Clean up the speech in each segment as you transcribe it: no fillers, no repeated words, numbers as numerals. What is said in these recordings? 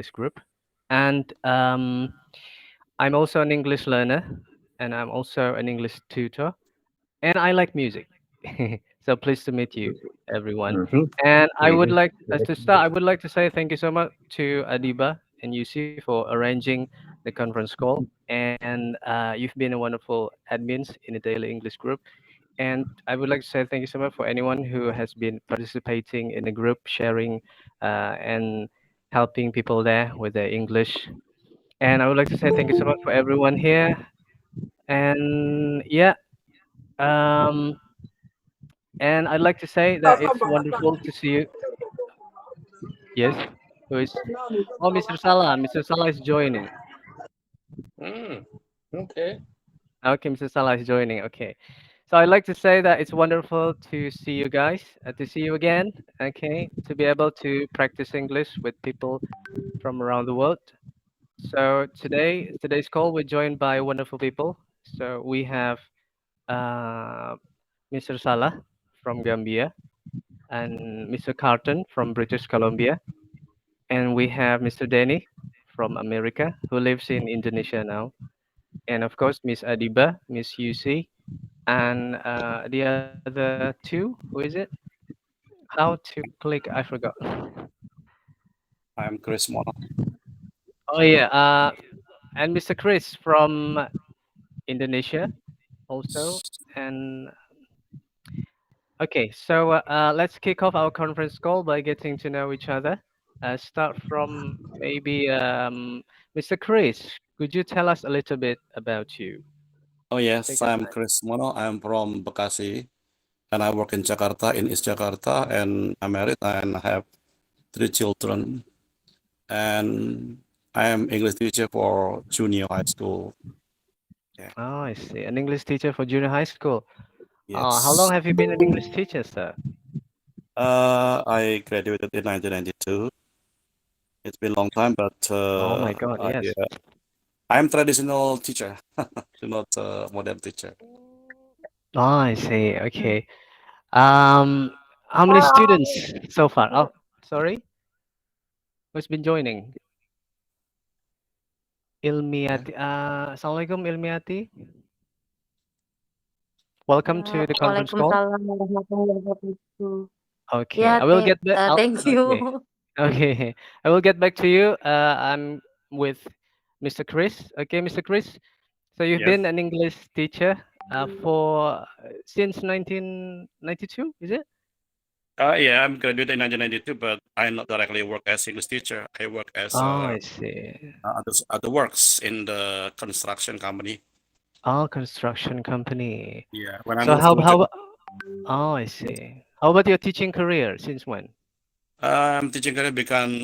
English group, and I'm also an English learner, and I'm also an English tutor, and I like music. So pleased to meet you, everyone. Mm-hmm. And I would Really? like to start. I would like to say thank you so much to Adibah and UC for arranging the conference call. And you've been a wonderful admins in the daily English group. And I would like to say thank you so much for anyone who has been participating in the group, sharing and helping people there with their English. And I would like to say thank you so much for everyone here. And yeah, um, and I'd like to say that it's wonderful to see you. Yes, who is? Oh, Mr. Salah. Mr. Salah is joining. Mm, okay. Okay, Mr. Salah is joining. Okay. So I'd like to say that it's wonderful to see you guys, to see you again. Okay, to be able to practice English with people from around the world. So today's call, we're joined by wonderful people. So we have Mr. Salah from Gambia and Mr. Carton from British Columbia, and we have Mr. Danny from America who lives in Indonesia now, and of course Miss Adibah, Miss UC, and the other two, who is it? How to click? I forgot. I'm Chris Mono. Oh yeah, and Mr. Chris from Indonesia also, and okay, so let's kick off our conference call by getting to know each other. Start from maybe Mr. Chris. Could you tell us a little bit about you? Oh Take yes, your I'm time. Chris Mono. I'm from Bekasi, and I work in Jakarta, in East Jakarta, and I'm married and I have 3 children. And I am English teacher for junior high school. Yeah. Oh, I see. An English teacher for junior high school. How long Yes. have you been an English teacher, sir? I graduated in 1992. It's been a long time, but Oh my God, yes. I'm traditional teacher, not a modern teacher. Oh, I see. Okay. Um, how many students so far? Oh, sorry. Who's been joining? Yeah. Ilmiati. Assalamualaikum Ilmiati. Welcome to the conference call. Waalaikumsalam warahmatullahi wabarakatuh. Okay, Yeah, I will get back. thank Okay, you. okay, I will get back to you. I'm with Mr. Chris. Okay, Mr. Chris. So you've Yes. been an English teacher for since 1992, is it? Yeah, I'm graduated in 1992, but I not directly work as English teacher. I work as Oh, I see. other works in the construction company. Oh, construction company. Yeah, when I So moved to oh, I see. How about your teaching career? Since when? teaching career began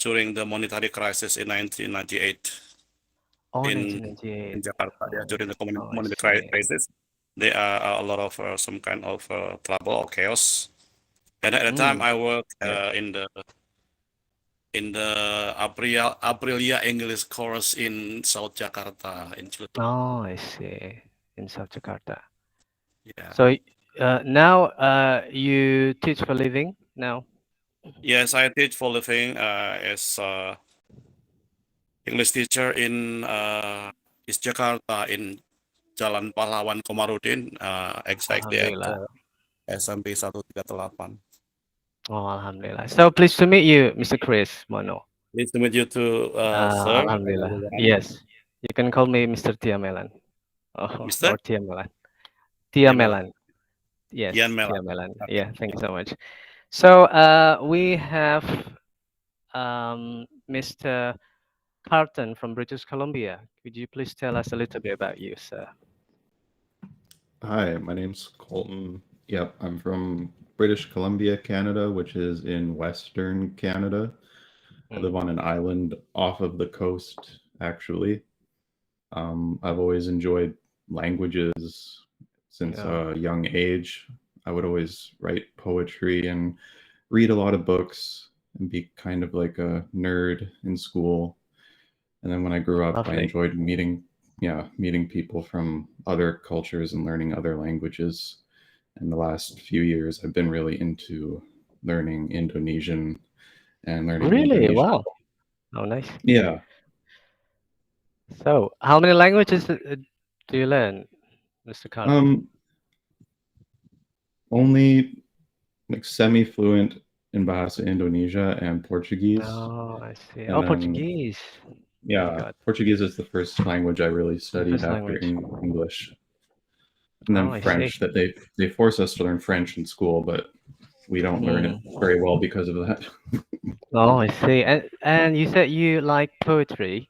during the monetary crisis in 1998 Oh, in 1998. Jakarta. Yeah, Oh, during the oh, I monetary see. crisis, there are a lot of some kind of trouble or chaos. And at the time, Mm, I worked yes. in the Aprilia English course in South Jakarta in Ciletuh. Oh, I see. In South Jakarta. Yeah. So now you teach for living now. Yes, I teach for living as English teacher in East Jakarta in Jalan Pahlawan Komarudin, exactly at Alhamdulillah. SMP 138. Oh, Alhamdulillah. So pleased to meet you, Mr. Chris Mono. Nice to meet you too, sir, Alhamdulillah. everyone. Yes, you can call me Mr. Tiamelan. Oh, Mr. or Tiamelan. Tiamelan. Tiamelan. Yes, Ian Melan. Tiamelan. Okay. Yeah, thank you so much. So we have Mr. Carton from British Columbia. Could you please tell us a little bit about you, sir? Hi, my name's Colton. Yep, I'm from British Columbia, Canada, which is in Western Canada. I live Mm. on an island off of the coast, actually. I've always enjoyed languages since Yeah. a young age. I would always write poetry and read a lot of books and be kind of like a nerd in school. And then when I grew up, I Lovely. enjoyed meeting people from other cultures and learning other languages. In the last few years, I've been really into learning Indonesian and learning Really? Indonesian. Wow. Oh, nice. Yeah. So, how many languages do you learn, Mr. Carlton? Only like semi-fluent in Bahasa Indonesia and Portuguese. Oh, I see. And Oh, then, Portuguese. My yeah, God, Portuguese is the first language I really the studied first after language. English. And Oh, then I see. French, that they force us to learn French in school, but we don't learn it Mm. very well because of that. Oh, I see. And you said you like poetry.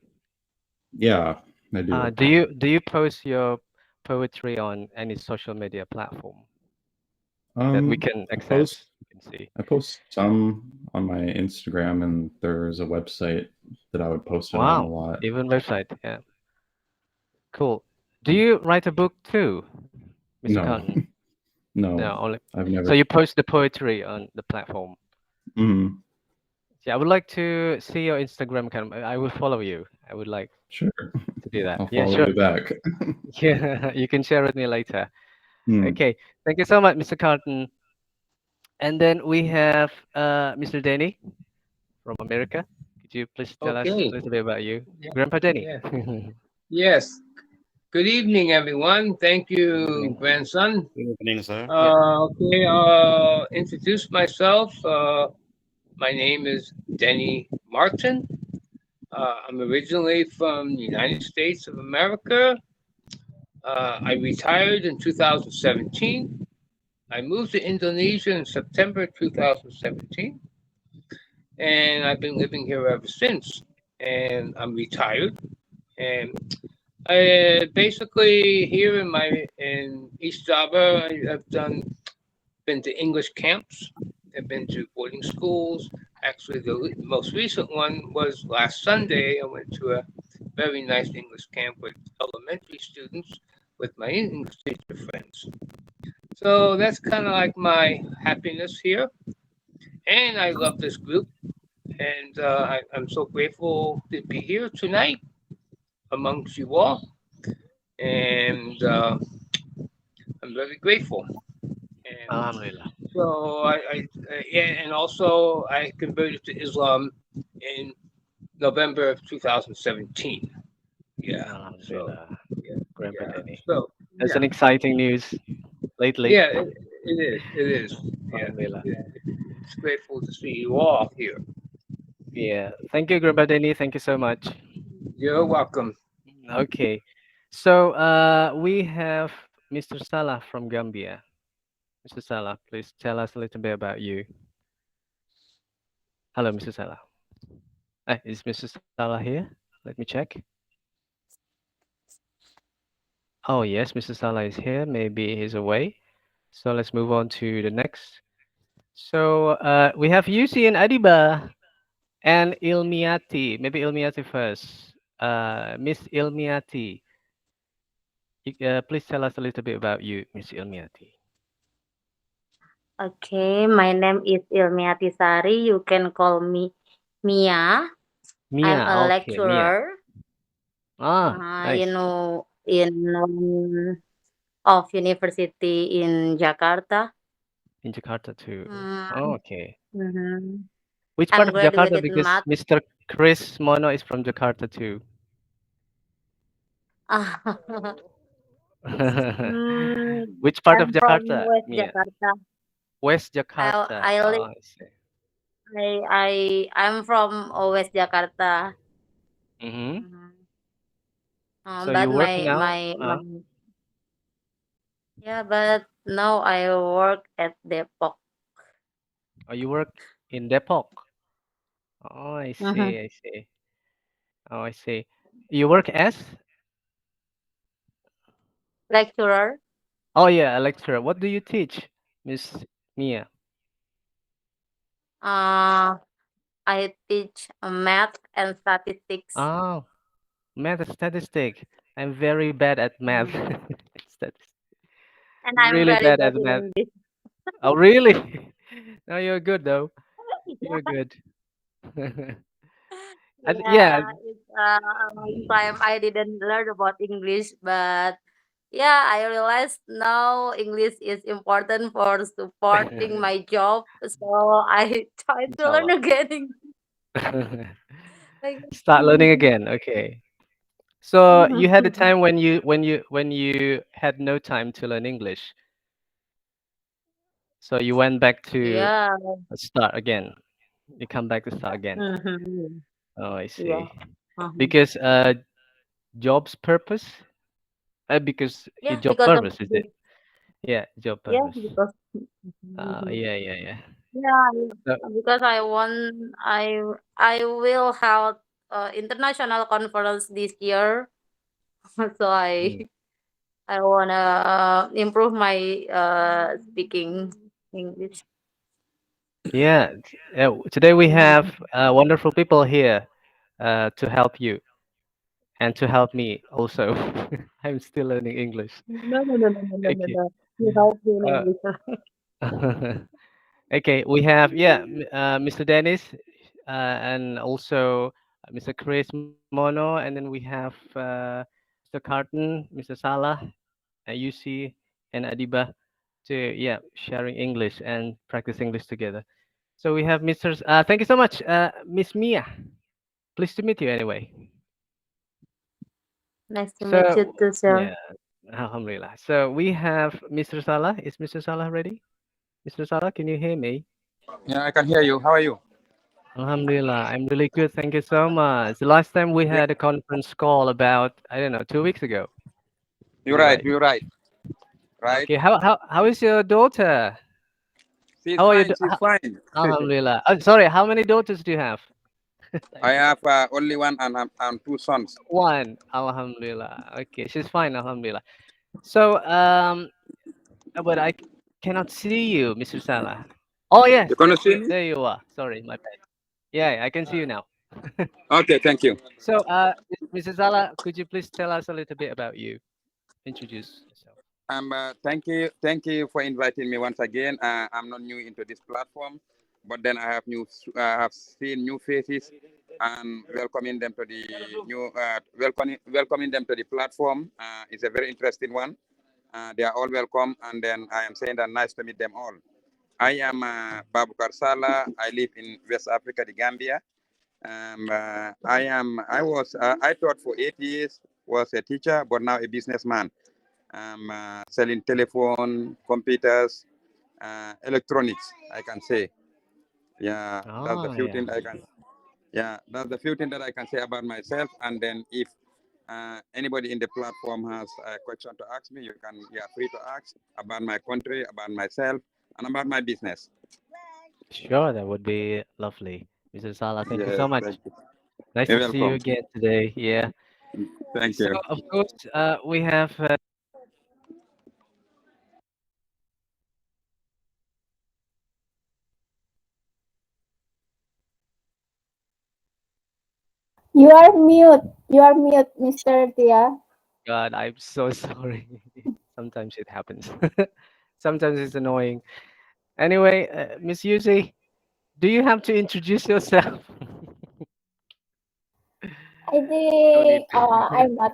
Yeah, I do. Do you post your poetry on any social media platform that we can I post access? We can see. I post some on my Instagram, and there's a website that I would post it on a Wow, lot. even website. Yeah, cool. Do you write a book too, Mr. No, Cotton? No, no, only. I've So never. you post the poetry on the platform. Mm, Yeah, I would like to see your Instagram account. I will follow you. I would like sure, to do that. I'll Yeah, follow sure. you back. Yeah, you can share with me later. Mm, Okay, thank you so much, Mr. Carton. And then we have Mr. Denny from America. Could you please tell us a Okay. little bit about you, Yeah. Grandpa Denny? Yeah. Yes. Good evening, everyone. Thank you, Evening. grandson. Good evening, sir. Okay. Introduce myself. My name is Denny Martin. I'm originally from the United States of America. I retired in 2017. I moved to Indonesia in September 2017, and I've been living here ever since. And I'm retired. And basically here in East Java, I've been to English camps. I've been to boarding schools. Actually, the most recent one was last Sunday. I went to a very nice English camp with elementary students with my English teacher friends. So that's kind of like my happiness here, and I love this group, and I'm so grateful to be here tonight amongst you all, and I'm very grateful. And Alhamdulillah. so yeah, and also I converted to Islam in November of 2017. Yeah. So Alhamdulillah, yeah, Grandpa yeah. Denny. So That's yeah, an exciting news lately. yeah. It is. It is. Yeah. Alhamdulillah. Yeah. It's grateful to see you all here. Yeah. Thank you, Grandpa Denny. Thank you so much. You're welcome. Okay. So we have Mr. Salah from Gambia. Mr. Salah, please tell us a little bit about you. Hello, Mr. Salah. Is Mr. Salah here? Let me check. Oh, yes, Mr. Salah is here. Maybe he's away. So let's move on to the next. So we have Yusi and Adibah and Ilmiati. Maybe Ilmiati first. Miss Ilmiati, please tell us a little bit about you, Miss Ilmiati. Okay, my name is Ilmiati Sari. You can call me Mia. I'm Mia, a okay, Mia. lecturer. Nice. In one of university in Jakarta. In Jakarta too. Mm, Okay. mhm. Which part I'm of Jakarta? graduated in Because math. Mr. Chris Mono is from Jakarta too. Mm, Which part of I'm from Jakarta, West Mia? Jakarta. West I Jakarta. I Oh, live I see. I'm from West Jakarta. Mm-hmm. Mhm. So But you work now? my yeah, but now I work at Depok. Oh, you work in Depok. Oh, I Mhm. see. I see. Oh, I see. You work as? Lecturer. Oh, yeah, a lecturer. What do you teach, Miss Mia? Uh, I teach math and statistics. Oh, math and statistic. I'm very bad at math. Mhm. Statis- And I'm really very bad bad at in math. English. Oh, really? No, you're good though. You're good. Yeah, Yeah, it's a long time I didn't learn about English, but yeah, I realized now English is important for supporting my job, so I try to learn inshallah. again. Like, Start learning again. Okay. So you had a time when you had no time to learn English. So you went back to yeah. start again. You come back to start again. Mhm. Oh, I Yeah. see. Uh-huh. Because job's purpose? Because your Yeah, job because of purpose, is it? this. Yeah, job Yeah, purpose. because mhm. Yeah, yeah, yeah. Yeah, So, because I will have international conference this year, so mm. I wanna improve my speaking English. Yeah, today we have wonderful people here to help you and to help me also. I'm still learning English. No, no, no, no, no, no, no, Okay. no. You help me in Uh, English. okay, we have Mr. Dennis and also Mr. Chris Mono, and then we have Mr. Carton, Mr. Salah, UC, and Adibah to sharing English and practice English together. So we have Mr. Thank you so much, Miss Mia. Pleased to meet you anyway. Nice to meet you So too, sir. yeah, Alhamdulillah. So we have Mr. Salah. Is Mr. Salah ready? Mr. Salah, can you hear me? Yeah, I can hear you. How are you? Alhamdulillah, I'm really good. Thank you so much. The last time we Yeah, had a conference call about, I don't know, 2 weeks ago. Is you're it right. right? You're right. Right. Okay. How is your daughter? She's How are you? fine. She's fine. Alhamdulillah. Sorry. How many daughters do you have? I have only one and two sons. One. Alhamdulillah. Okay. She's fine. Alhamdulillah. So but I cannot see you, Mr. Salah. Oh yes, You gonna see me? there you are. Sorry, my bad. Yeah, I can see you now. Okay. Thank you. So Mr. Salah, could you please tell us a little bit about you? Introduce yourself. Thank you for inviting me once again. I'm not new into this platform, but then I have seen new faces and welcoming them to the welcoming them to the platform. Is a very interesting one. They are all welcome, and then I am saying that nice to meet them all. I am Babu Karsala. I live in West Africa, the Gambia. I taught for 8 years, was a teacher, but now a businessman. I'm selling telephone, computers, electronics, I can say. Yeah, that's the Oh few yeah. things I can. Yeah, that's the few things that I can say about myself. And then if anybody in the platform has a question to ask me, you can, free to ask about my country, about myself, and about my business. Sure, that would be lovely. Mr. Salah, thank you Yes, so much. thank you. Nice You're to see you welcome. again today. Yeah. Thank So you. of course, we have You are mute. You are mute, Mr. Tia. God, I'm so sorry. Sometimes it happens. Sometimes it's annoying. Anyway, Miss Yuzi, do you have to introduce yourself? I No need. think I'm not.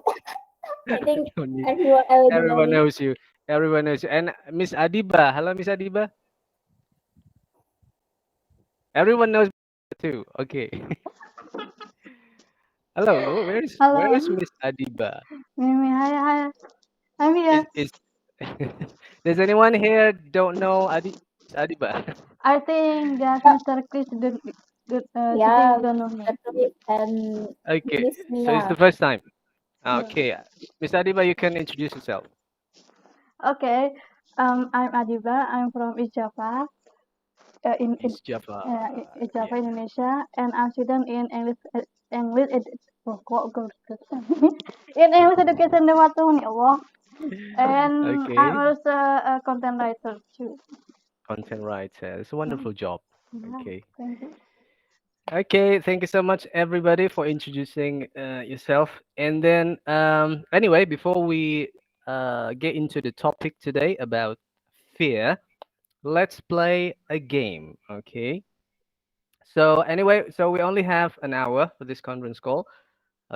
I think No need. everyone already know Everyone me. knows you. Everyone knows you. And Miss Adiba. Hello, Miss Adiba. Everyone knows too. Okay. Hello. Where is Hello, Miss Adiba? Mimi. Hi, hi. I'm here. Is does anyone here don't know Adiba? I think that Uh, Mr. Chris today yeah, don't know me. Mr. Chris and Okay. Miss So it's the Mia. first time. Yeah. Okay. Miss Adiba, you can introduce yourself. Okay. I'm Adibah. I'm from East Java, It's Java. East Yeah. Java, Indonesia, and I'm student in English in English education Department. Ya Allah. And I'm Okay. also a content writer too. Content writer. It's a wonderful job. Yeah. Okay. Thank you. Okay, thank you so much, everybody, for introducing yourself. And then, anyway, before we get into the topic today about fear, let's play a game. Okay. So anyway, so we only have an hour for this conference call.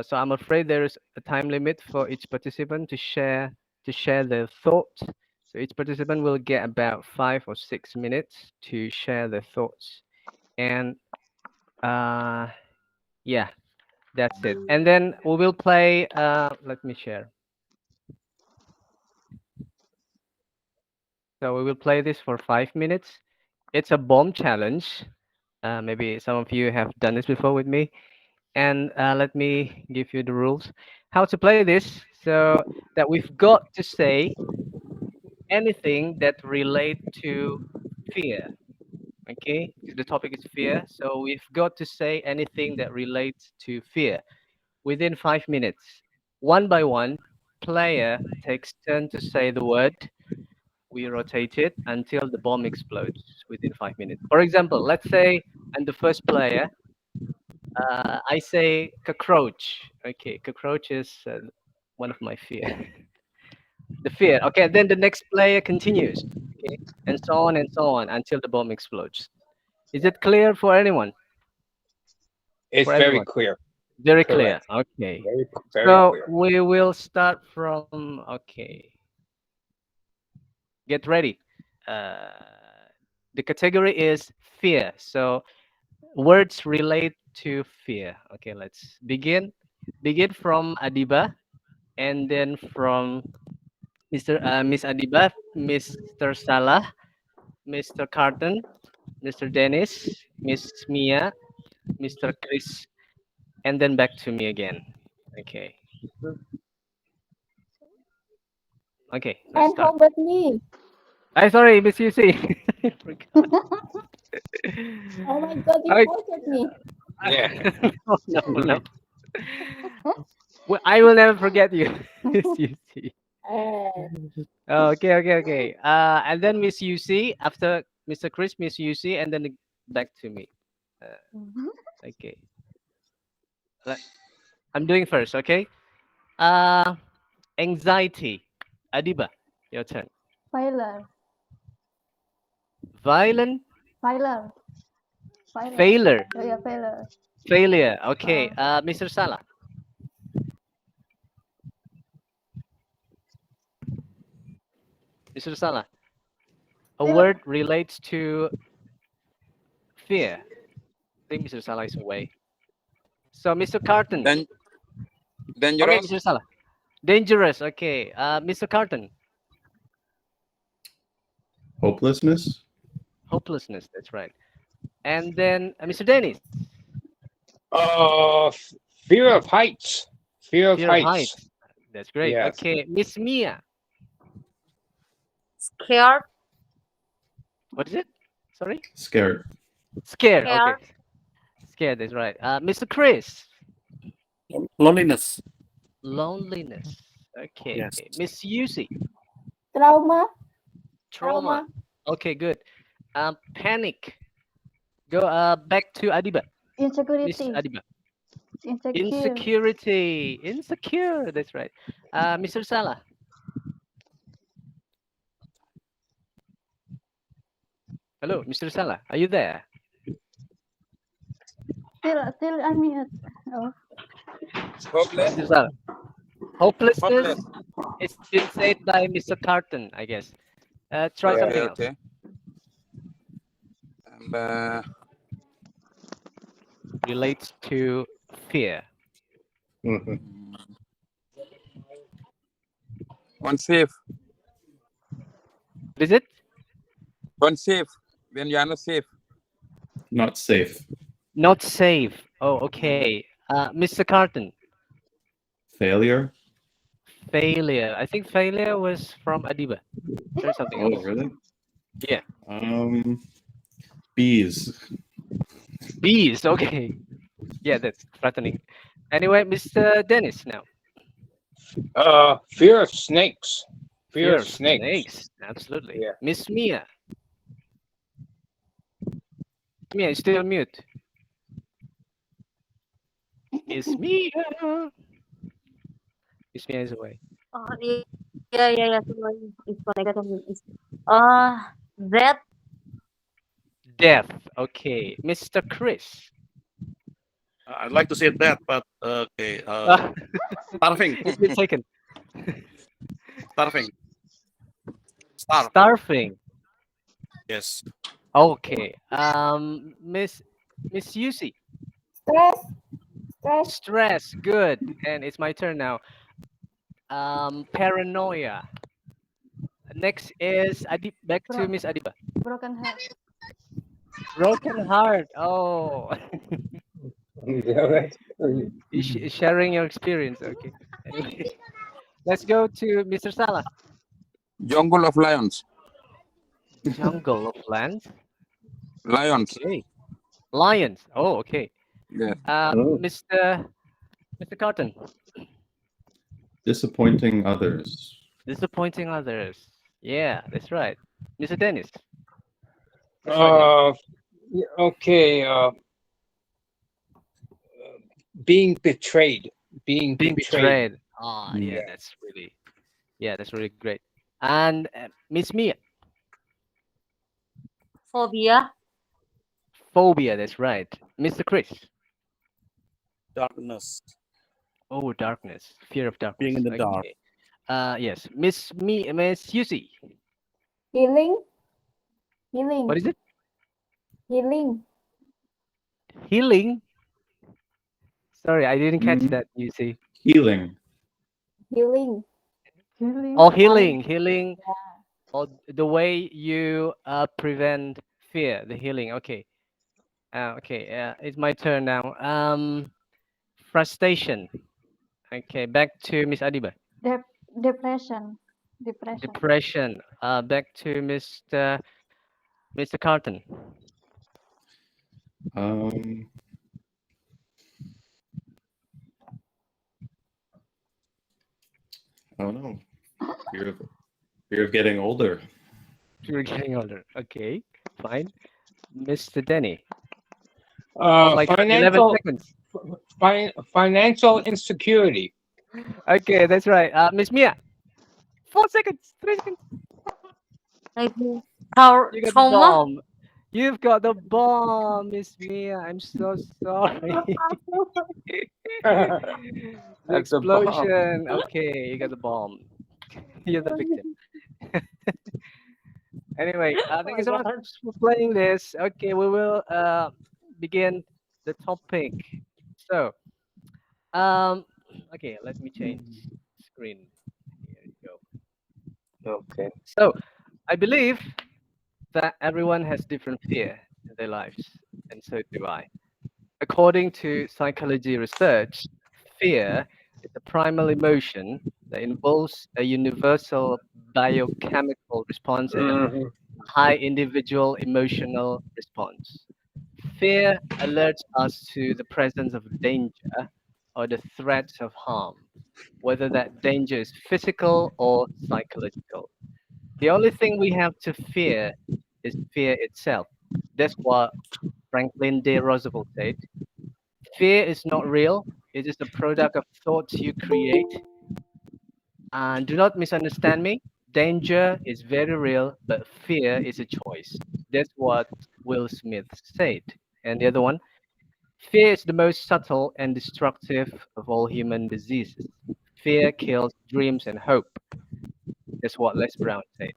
So I'm afraid there is a time limit for each participant to share their thoughts. So each participant will get about 5 or 6 minutes to share their thoughts. And Yeah, that's it. And then we will play. Let me share. So we will play this for 5 minutes. It's a bomb challenge. Maybe some of you have done this before with me. And let me give you the rules. How to play this. So that we've got to say anything that relate to fear. Okay, the topic is fear. So we've got to say anything that relates to fear within 5 minutes. One by one, player takes turn to say the word. We rotate it until the bomb explodes within 5 minutes. For example, let's say I'm the first player. I say cockroach. Okay, cockroach is one of my fear. The fear. Okay, then the next player continues. Okay, and so on until the bomb explodes. Is it clear for anyone? It's For very everyone? clear. Very clear. Correct. Okay. Very So clear. we will start from. Okay. Get ready. Uh, the category is fear. So words relate to fear. Okay, let's begin. Begin from Adibah, and then from Miss Adibah, Mr. Salah, Mr. Carton, Mr. Dennis, Miss Mia, Mr. Chris, and then back to me again. Okay. Okay, let's And how start. about me? I sorry, Miss UC. I forgot. Oh my God, you I, forgot me. Yeah. no, no, no. Well, I will never forget you, Miss UC. Uh, Okay, okay, okay. And then Miss UC after Mr. Chris, Miss UC, and then back to me. Uh, okay. Let- I'm doing first. Okay. Uh, anxiety. Adiba, your turn. Failure. Violent. Failure. Failure. Failure. Oh, yeah, failure. Failure. Okay. Mr. Salah. Mr. Salah. A Still, word relates to fear. I think Mr. Salah is away. So Mr. Carton. Then Okay, dangerous. Mr. Salah. Dangerous. Okay. Mr. Carton. Hopelessness. Hopelessness. That's right. And then Mr. Dennis. Uh, fear of heights. Fear of Fear of heights. heights. That's great. Yes. Okay. Miss Mia. Scared, What is it? Sorry? Scared. Scared. Okay. scared, Scared. That's right. Mr. Chris. Loneliness. Loneliness. Okay. Yes. Miss Yusi. trauma, Trauma. Okay, good. Panic. Go back to Adiba. Miss insecurity. Adiba. Insecure. Insecurity. Insecure. That's right. Mr. Salah. Hello, Mr. Salah. Are you there? Still I mute. Oh, Hopeless. Mr. Salah. Hopelessness. Hopeless. It's been said by Mr. Carton, I guess. Try Okay, something else. okay. And Relates to fear. unsafe. What is it? Unsafe. When you are not safe. Not safe. Not safe. Oh, okay. Mr. Carton. Failure. Failure. I think failure was from Adiba. Try something Oh, else. really? Yeah. Bees. Bees. Okay. Yeah, that's threatening. Anyway, Mr. Dennis now. Fear of snakes. Fear of snakes. Absolutely. Yeah. Miss Mia. Mia, you still mute. Miss Mia. Miss Mia is away. oh yeah, sorry, it's connected. That, Death. Okay. Mr. Chris. I'd like to say that, but okay. Starving. It's been taken. Starving. Starve. Starving. Yes. Okay. Miss Yusi. Stress. Stress. Stress. Good. And it's my turn now. Paranoia. Next is back to Bro- Miss Adibah. broken heart. Broken heart. Oh, sharing your experience. Okay. Anyway, let's go to Mr. Salah. Jungle of lions. Jungle of Lands. Lions. Okay. Lions. Oh, okay. Yes. Mr. Cotton. Disappointing others. Disappointing others. Yeah, that's right. Mr. Dennis. Okay. Being betrayed. Being betrayed. Ah, yeah, that's really great. And Miss Mia. Phobia. Phobia. That's right. Mr. Chris. Darkness. Oh, darkness. Fear of darkness. Being in the dark. Okay. Yes. Miss Yusi. Healing. Healing. What is it? Healing. Healing. Sorry, I didn't catch that, Yusi. Healing. Healing. Healing. Oh, healing. Or the way you prevent fear, the healing. Okay. Okay. It's my turn now. Frustration. Okay. Back to Miss Adibah. Depression. Depression. Back to Mr. Carton. I don't know. Fear of getting older. You're getting older. Okay, fine. Mr. Denny. Financial 11 seconds. financial insecurity. Okay, that's right. Miss Mia. 4 seconds. 3 seconds. Maybe You got the trauma. bomb. You've got the bomb, Miss Mia. I'm so sorry. The That's a bomb. explosion. Okay, you got the bomb. You're the victim. Anyway, thank you so much for playing this. Okay, we will begin the topic. So, okay, let me change screen. Here you go. Okay. So, I believe that everyone has different fear in their lives, and so do I. According to psychology research, fear is a primal emotion that involves a universal biochemical response and a high individual emotional response. Fear alerts us to the presence of danger or the threat of harm, whether that danger is physical or psychological. The only thing we have to fear is fear itself. That's what Franklin D. Roosevelt said. Fear is not real. It is the product of thoughts you create. And do not misunderstand me. Danger is very real, but fear is a choice. That's what Will Smith said. And the other one, fear is the most subtle and destructive of all human diseases. Fear kills dreams and hope. That's what Les Brown said.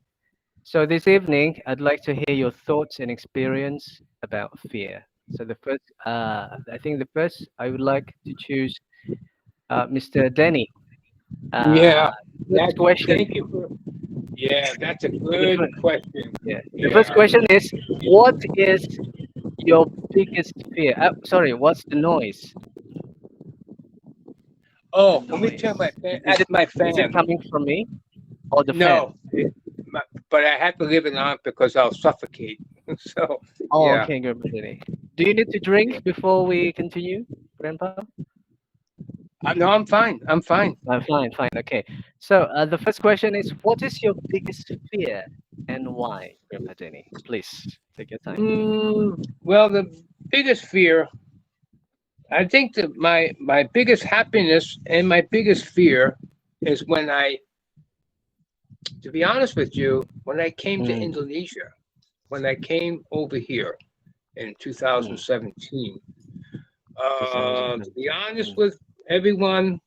So this evening, I'd like to hear your thoughts and experience about fear. So the first, I think the first, I would like to choose Mr. Denny. Next question. Thank you for. Yeah, that's a good question. Yeah. The first question is, what is your biggest fear? Sorry, what's the noise? Oh, let me turn my fan. That's my Is it fan. coming from me or the fan? No, but I have to leave it on because I'll suffocate. So. Oh, Yeah. okay, good, Mr. Denny. Do you need to drink before we continue, Grandpa? No, I'm fine. I'm fine. Fine. Okay. So the first question is, what is your biggest fear and why, Grandpa Denny? Please take your time. Well, the biggest fear, I think that my biggest happiness and my biggest fear is when to be honest with you, when I came to Indonesia, when I came over here in 2017. To be honest with everyone,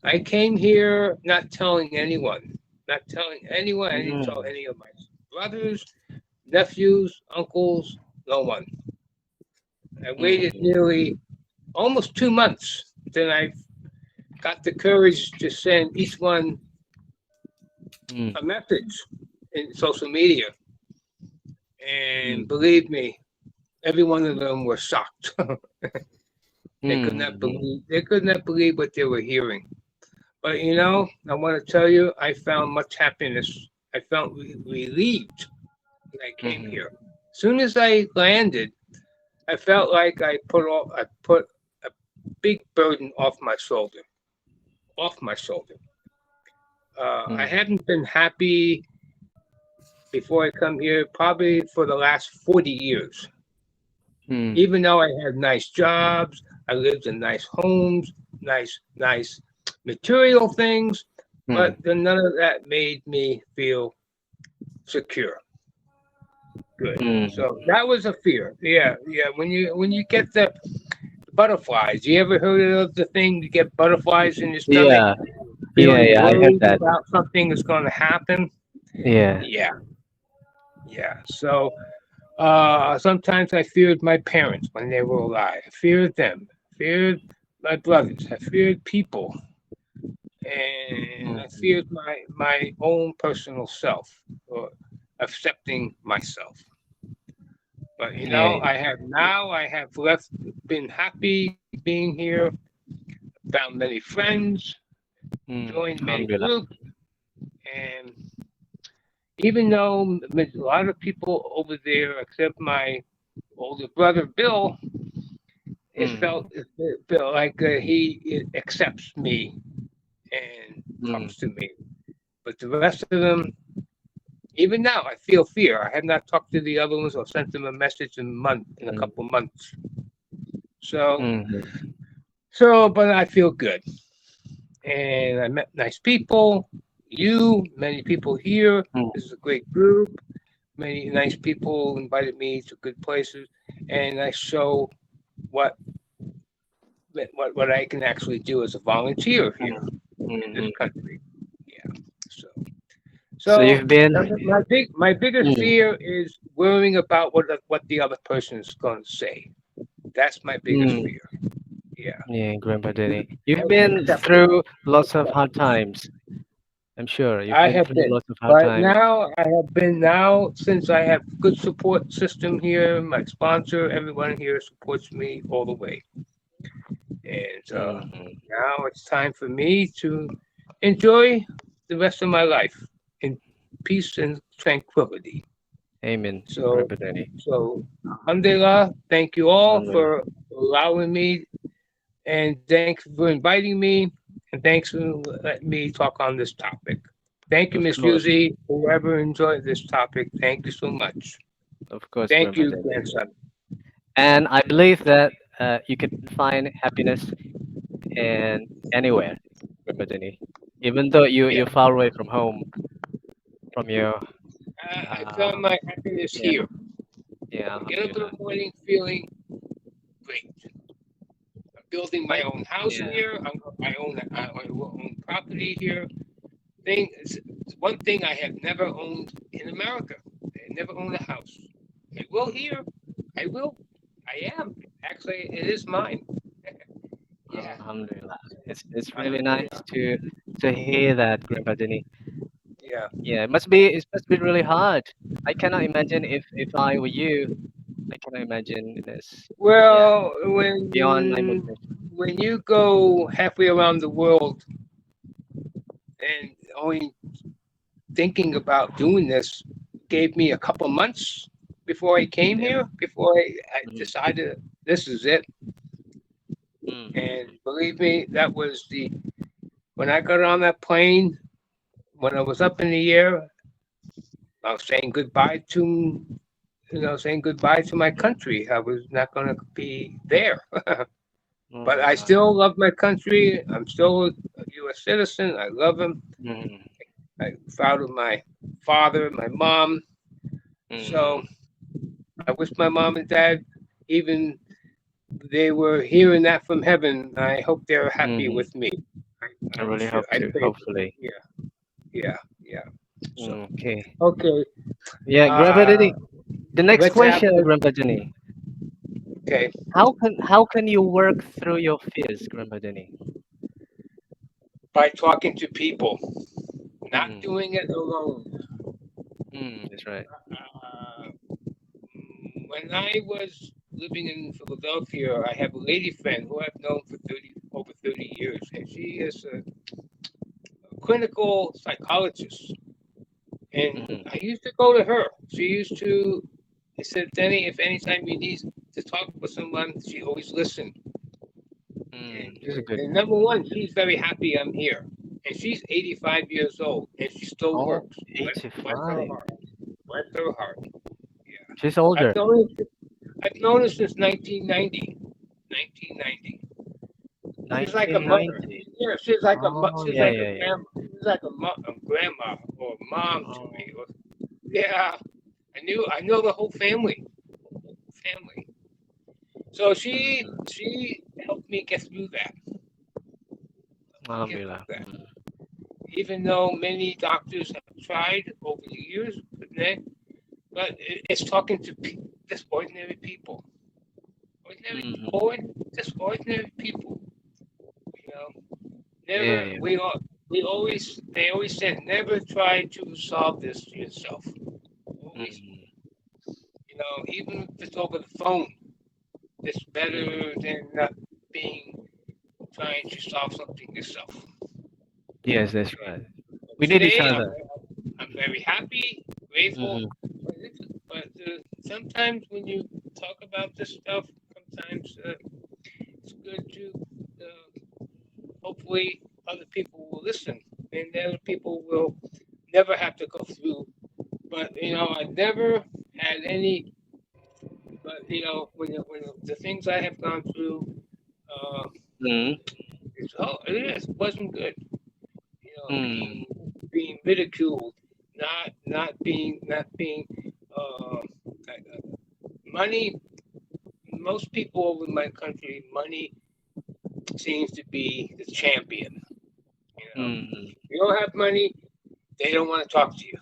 I came here not telling anyone. I didn't tell any of my brothers, nephews, uncles, no one. I waited nearly almost 2 months. Then I got the courage to send each one Mm. a message in social media. And Mm. believe me, every one of them were shocked. Mm. They could not believe what they were hearing. But I want to tell you, I found much happiness. I felt relieved when I came Mhm. here. As soon as I landed, I felt like I put a big burden off my shoulder. Off my shoulder. I Mm. hadn't been happy before I come here probably for the last 40 years. Mm. Even though I had nice jobs, I lived in nice homes, nice material things, but Mm. then none of that made me feel secure. Good. Mm. So that was a fear. Yeah, yeah. When you get the butterflies, you ever heard of the thing to get butterflies in your stomach, Yeah. Yeah. feeling Yeah. I heard worried that. about something is going to happen? Yeah. Yeah, yeah. So sometimes I feared my parents when they were alive. I feared them. Feared my brothers. I feared people, and I Mm. feared my own personal self, or accepting myself. But Yeah. I have been happy being here. Found many friends, Mm. joined many Alhamdulillah. groups, and even though a lot of people over there, except my older brother Bill, Mm. it felt like he accepts me and Mm. talks to me. But the rest of them, even now, I feel fear. I have not talked to the other ones or sent them a message in a Mm. couple months. So Mhm. but I feel good, and I met nice people. Many people here. Mm. This is a great group. Many nice people invited me to good places, and I show what what I can actually do as a volunteer here Mm. in this Mhm. country. Yeah. So So so you've been. my biggest Mm. fear is worrying about what the other person is going to say. That's my biggest Mm. fear. Yeah. Yeah, Grandpa Denny. You've And been accepting. through lots of hard times. I'm sure you've I been have through been, lots of hard but times. now I have been now since I have good support system here. My sponsor, everyone here supports me all the way, and Mhm. now it's time for me to enjoy the rest of my life in peace and tranquility. Amen, So, Grandpa Denny. alhamdulillah, thank you all Alhamdulillah. for allowing me, and thanks for inviting me, and thanks for letting me talk on this topic. Thank you, Of Miss course, Yuzi. Whoever enjoyed this topic, thank you so much. of course, Thank Grandpa you, Denny. grandson. And I believe that you can find happiness in anywhere, Grandpa Denny. Even though Yeah, you're far away from home, from your I uh, found my happiness yeah, here. yeah, I get up in Alhamdulillah. the morning feeling great. I'm building my own house Yeah. here. I own property here. It's one thing I have never owned in America. I never owned a house. I will here. I will. I am. Actually, it is mine. Yeah. Alhamdulillah. It's really nice Alhamdulillah. to hear that, Grandpa Denny. Yeah. Yeah, it must be really hard. I cannot imagine if I were you. I cannot imagine this. Yeah, Well, beyond my imagination. when you go halfway around the world and only thinking about doing this gave me a couple months before I came Yeah. here, before I Mm, decided this is it. And mm, believe me, that was when I got on that plane, when I was up in the air, I was saying goodbye to my country. I was not going to be there. But I still love my country. I'm still a U.S. citizen. I love him. mm, I'm proud of my father, my mom. So mm. I wish my mom and dad, even they were hearing that from heaven, I hope they're happy Mhm. with me. I I'm really sure. hope I to, pray for them. hopefully. Yeah, yeah, yeah. So Okay. okay. Yeah, Grandpa Uh, Denny. The next let's have question, a Grandpa Denny. Okay. How can you work through your fears, Grandpa Denny? By talking to people, not Mm, doing it alone. that's right. Uh, when I was living in Philadelphia, I have a lady friend who I've known for over 30 years, and she is a clinical psychologist. And Mm, I used to go to her. She used to, I said, Denny, if anytime you need to talk with someone, she always listened. this is good. And number one, she's very happy I'm here. And she's 85 years old, and she still Oh, works. Bless her 85. heart. Bless her heart. She's I've older. known her, I've known her since 1990. 1990. She's like a mother. 1990. Yeah, Oh, she's yeah, like a yeah, yeah. grandma. She's like a grandma or a mom to Oh, me. Yeah, I know the whole family. Family. So she helped me get through that. Get alhamdulillah. through that. Even though many doctors have tried over the years, but it's talking to just ordinary people. Mm, Just ordinary people. You know, yeah, never yeah. they always said never try to solve this yourself. Always, Mm, even if it's over the phone, it's better than not being trying to solve something yourself. yes, that's right. We need each Today, other. I'm very happy, grateful, Mm, but sometimes when you talk about this stuff, sometimes it's good to hopefully other people will listen, and other people will never have to go through. But I never had any. But when the things I have gone through, uh, mm, it wasn't good. mm, Being ridiculed, not being uh, money. Most people over in my country, money seems to be the champion. mm. You don't have money, they don't want to talk to you.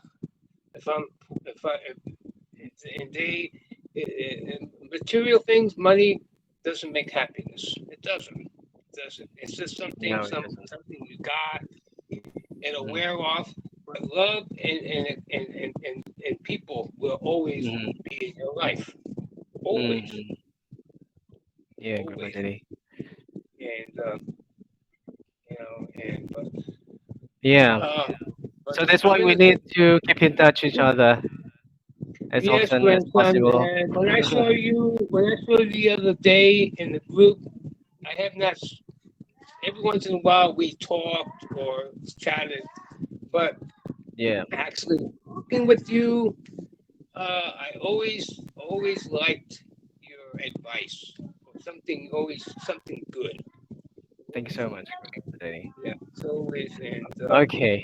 If I'm, if I, if, and they, material things, money doesn't make happiness. It doesn't. It doesn't. It's just No, it doesn't. something you got. It'll Mm, wear off. But love and people will always mm, be in your life. Always, mm. Yeah, Grandpa always. Denny. And but Yeah. but So that's I'm why we gonna need to keep in touch each other as yes, often as grandson. possible. And when I saw you the other day in the group, I have not. Every once in a while we talked or chatted, but Yeah. actually talking with you, I always liked your advice. Or something always something good. Thank you so much, Grandpa Denny. Yeah, it's always and Okay.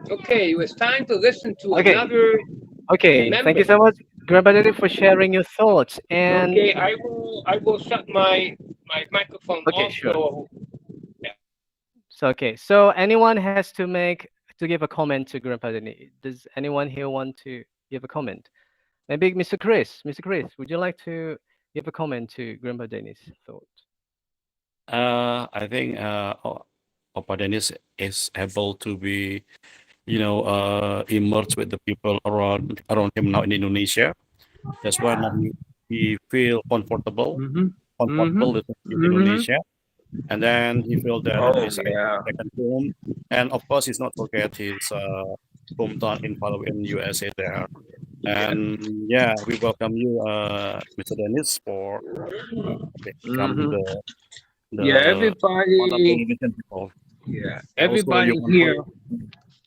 okay. It was time to listen to Okay. another Okay. Thank member. you so much, Grandpa Denny, for sharing your thoughts. And Okay, I will shut my microphone okay, off. sure. So So anyone has to give a comment to Grandpa Denny. Does anyone here want to give a comment? Maybe Mr. Chris. Mr. Chris, would you like to give a comment to Grandpa Denny's thoughts? I think Opa Dennis is able to be, emerge with the people around him now in Indonesia. That's why now he feel comfortable, mm-hmm, in mm-hmm. Indonesia, and then he feel that Oh it's a yeah. second home, and of course he's not forget his hometown in Palau in USA there. Yeah. And yeah, we welcome you, Mr. Dennis, for become Mm-hmm. Yeah. the one of the Indonesian people. Yeah. Also, you Everybody can here.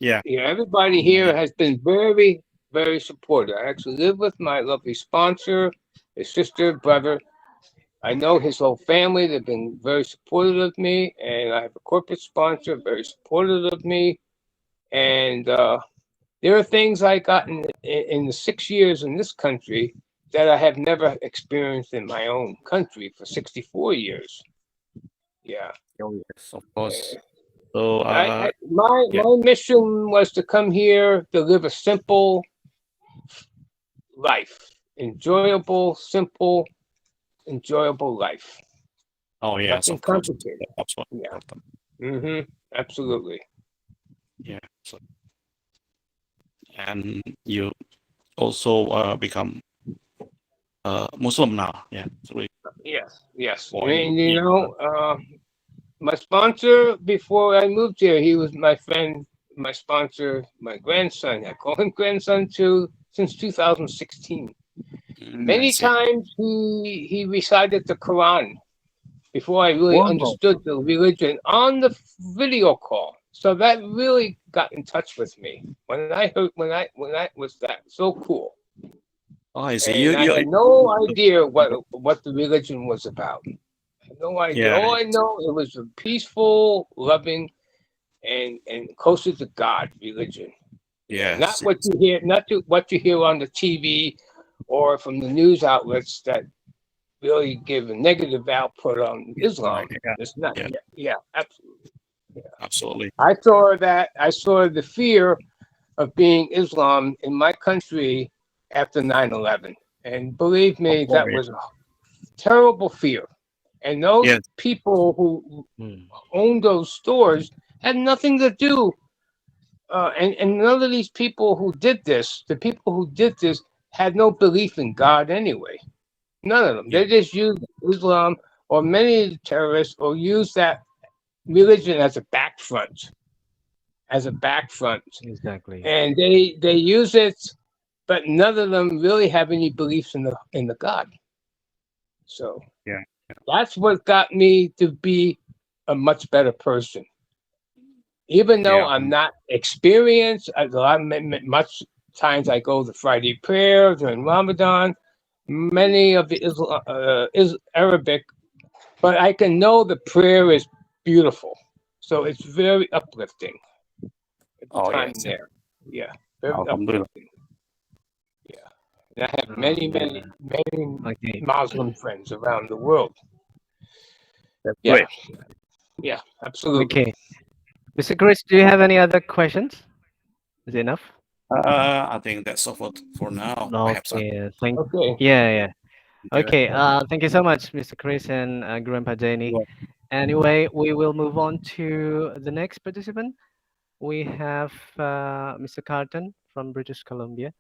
yeah, Yeah. Everybody here has been very, very supportive. I actually live with my lovely sponsor, his sister, brother. I know his whole family. They've been very supportive of me, and I have a corporate sponsor, very supportive of me. And there are things I got in the 6 years in this country that I have never experienced in my own country for 64 years. Yeah. oh yes, of course. So yeah, My mission was to come here to live a simple life, enjoyable, simple, enjoyable life. Oh yes, Nothing of course. complicated. Absolutely. Yeah. Absolutely. Yeah. So, and you also become Muslim now. Yeah. So Yes. for And you. my sponsor before I moved here, he was my friend, my sponsor, my grandson. I call him grandson too since 2016. I Many see. times he recited the Quran before I really Wow. understood the religion on the video call. So that really got in touch with me when I heard when I was that so cool. Oh, I see. And I had no idea what the religion was about. I had no idea. Yeah. All I know it was a peaceful, loving, and closer to God religion. Yes. Not what you hear, what you hear on the TV or from the news outlets that really give a negative output on Islam. Yeah. It's not. Yeah. Yeah, absolutely. Absolutely. I saw the fear of being Islam in my country after 9/11. And believe me, Oh, that yeah. was a terrible fear. And those Yes. people who owned those stores had nothing to do. And none of these people who did this, the people who did this, had no belief in God anyway. None of them. Yeah. They just used Islam or many of the terrorists or used that religion as a back front. Exactly. And they use it, but none of them really have any beliefs in the God. So Yeah. that's what got me to be a much better person. Even though Yeah. I'm not experienced, much times I go to Friday prayer during Ramadan, many of the is Arabic, but I can know the prayer is beautiful, so it's very uplifting at the Oh, time yes. there. Yeah, very Alhamdulillah. uplifting. Yeah, and I have many Okay. Muslim friends around the world. That's Yeah, great. yeah, absolutely. Okay. Mr. Chris, do you have any other questions? Is it enough? I think that's all for now. Perhaps. Okay. Okay. Yeah. Okay. Okay. Thank you so much, Mr. Chris and Grandpa Danny. Well, Anyway, we will move on to the next participant. We have Mr. Carton from British Columbia.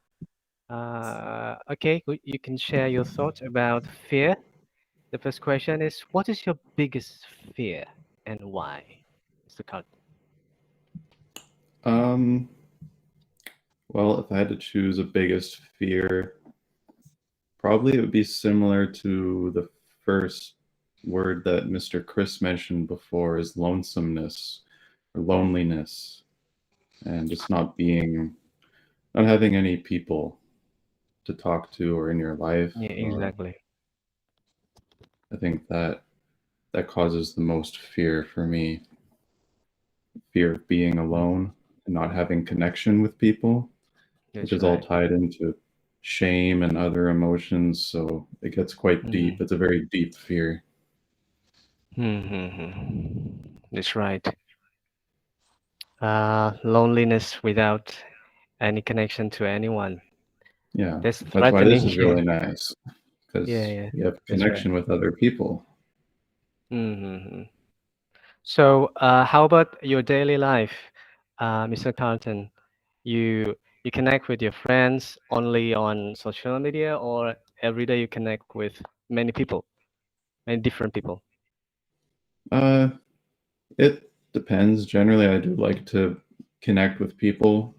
Okay, you can share your thoughts about fear. The first question is, what is your biggest fear and why, Mr. Carton? Well, if I had to choose a biggest fear, probably it would be similar to the first word that Mr. Chris mentioned before, is lonesomeness or loneliness, and just not having any people to talk to or in your life. Yeah, exactly. I think that causes the most fear for me. Fear of being alone and not having connection with people, which is all tied into shame and other emotions. So it gets quite deep. It's a very deep fear. That's right. Loneliness without any connection to anyone. Yeah, That's that's why this threatening. is really nice, because Yeah. you have That's connection with other people. So, how about your daily life, Mr. Carlton? You connect with your friends only on social media, or every day you connect with many people, many different people? It depends. Generally, I do like to connect with people.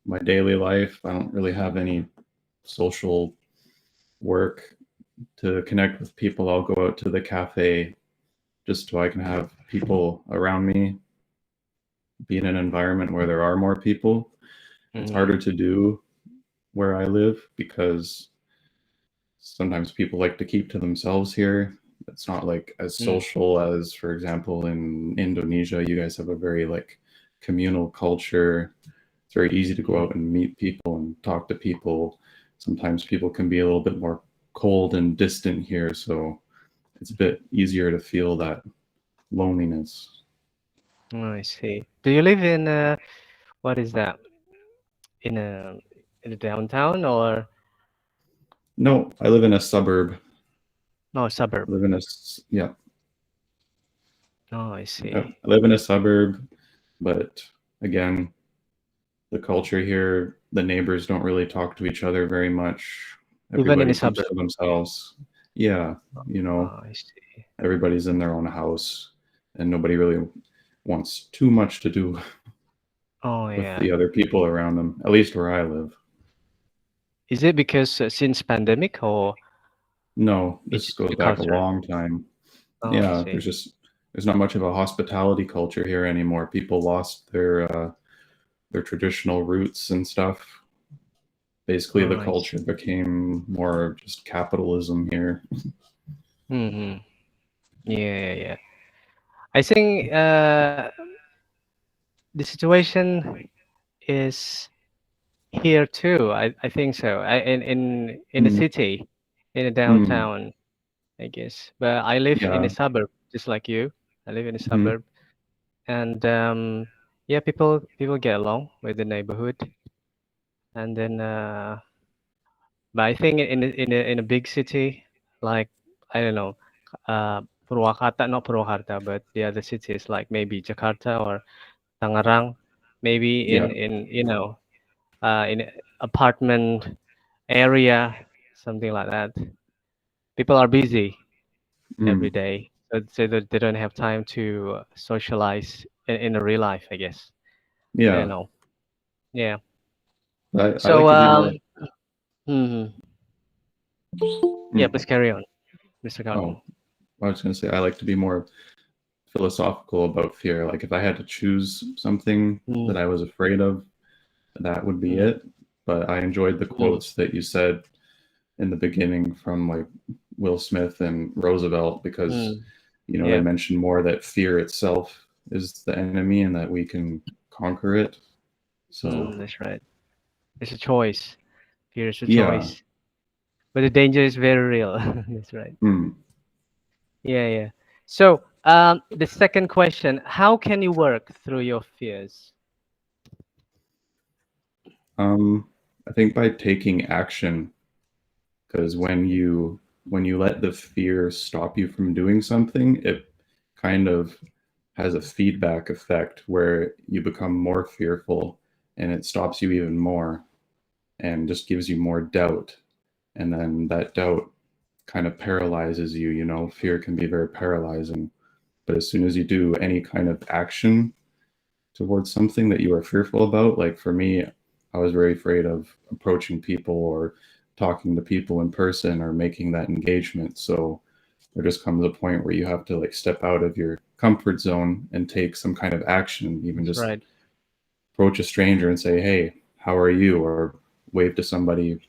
My daily life, I don't really have any social work to connect with people. I'll go out to the cafe just so I can have people around me, be in an environment where there are more people. It's harder to do where I live because sometimes people like to keep to themselves here. It's not like as social as, for example, in Indonesia. You guys have a very like communal culture. It's very easy to go out and meet people and talk to people. Sometimes people can be a little bit more cold and distant here, so it's a bit easier to feel that loneliness. Oh, I see. Do you live in what is that? In a downtown or? No, I live in a suburb. No, suburb. live in a yeah. Oh, I see. I live in a suburb, but again, the culture here, the neighbors don't really talk to each other very much. Even in a Everybody keeps suburb. to themselves. Yeah, you know, Oh, I see. everybody's in their own house, and nobody really wants too much to do Oh, with yeah. the other people around them, at least where I live. Is it because since pandemic or No, it's this just goes the back a culture? long time. Oh, I Yeah, see. there's not much of a hospitality culture here anymore. People lost their traditional roots and stuff. Basically, the Oh, I see. culture became more just capitalism here. Mm-hmm. Yeah, yeah. I think the situation is here too. I think so. In the Mm, city, in the mm, downtown, I guess. But I live in a yeah. suburb, just like you. I live in a Mhm, suburb, and yeah, people get along with the neighborhood, and then but I think in a big city like I don't know, Purwakarta, not Purwakarta, but the other cities like maybe Jakarta or Tangerang, maybe yeah. in in a apartment area, something like that. People are busy every Mm, day, so that they don't have time to socialize in a real life, I guess. I don't yeah. know. Yeah. I So like to be more. mhm. Yeah, Mm, please carry on, Mr. Carlton. oh, I was going to say I like to be more philosophical about fear. Like if I had to choose something that Mm, I was afraid of, that would be mm, it. But I enjoyed the mm, quotes that you said in the beginning from like Will Smith and Roosevelt because mm. they Yeah, mentioned more that fear itself is the enemy and that we can conquer it. So that's right. It's a choice. Fear is a yeah. choice, but the danger is very real. That's right. Mm. Yeah, yeah. So, the second question: how can you work through your fears? I think by taking action, because when you let the fear stop you from doing something, it kind of has a feedback effect where you become more fearful and it stops you even more and just gives you more doubt. And then that doubt kind of paralyzes you. Fear can be very paralyzing. But as soon as you do any kind of action towards something that you are fearful about, like for me, I was very afraid of approaching people or talking to people in person or making that engagement. So there just comes a point where you have to like step out of your comfort zone and take some kind of action, even That's just right. approach a stranger and say, "Hey, how are you?" or wave to somebody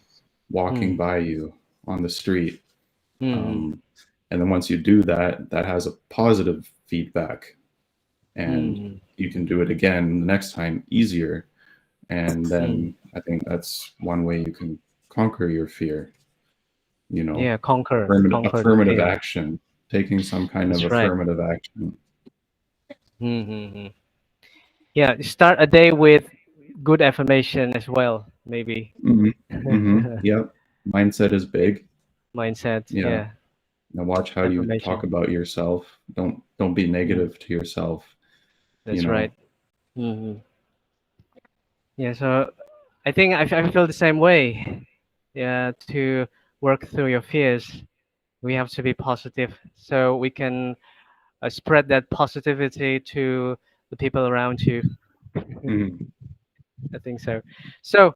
walking Mm, by you on the street. mm, Um, and then once you do that, that has a positive feedback, and mm. you can do it again the next time easier. And Mm. then I think that's one way you can conquer your fear. Yeah, conquer the Affirmative fear. action, taking some kind of That's right. affirmative action. Mm-hmm. Yeah, start a day with good affirmation as well, maybe. Hmm. Hmm. Yep. Mindset is big. Mindset. Yeah. Yeah, Now watch how you talk affirmation. about yourself. Don't be Mm, negative to yourself. You that's right. know. Hmm. Yeah, so I think I feel the same way. Yeah, to work through your fears, we have to be positive so we can spread that positivity to the people around you. Mhm. I think so. So,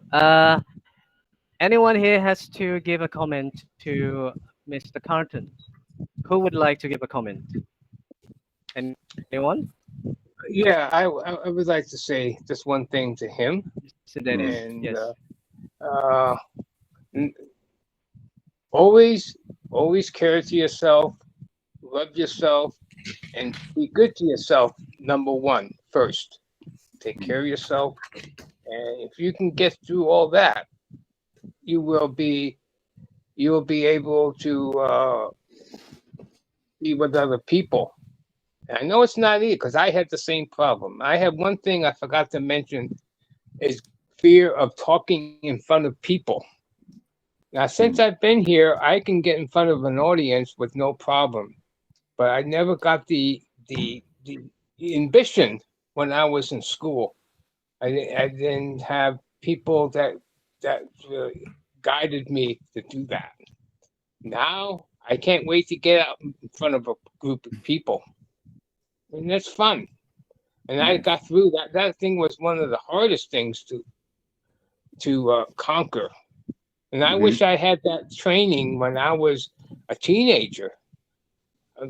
anyone here has to give a comment to Mr. Carton? Who would like to give a comment? Anyone? Yeah, I would like to say just one thing to him, Mr. Dennis? and Yes. uh, n- always always care to yourself, love yourself, and be good to yourself. Number one, first, take care of yourself, and if you can get through all that, you will be you will be able to be with other people. And I know it's not easy because I had the same problem. I have one thing I forgot to mention is fear of talking in front of people. Now, since I've been here, I can get in front of an audience with no problem, but I never got the ambition when I was in school. I didn't have people that guided me to do that. Now I can't wait to get out in front of a group of people, and that's fun. And I got through that. That thing was one of the hardest things to conquer. And I wish I had that training when I was a teenager.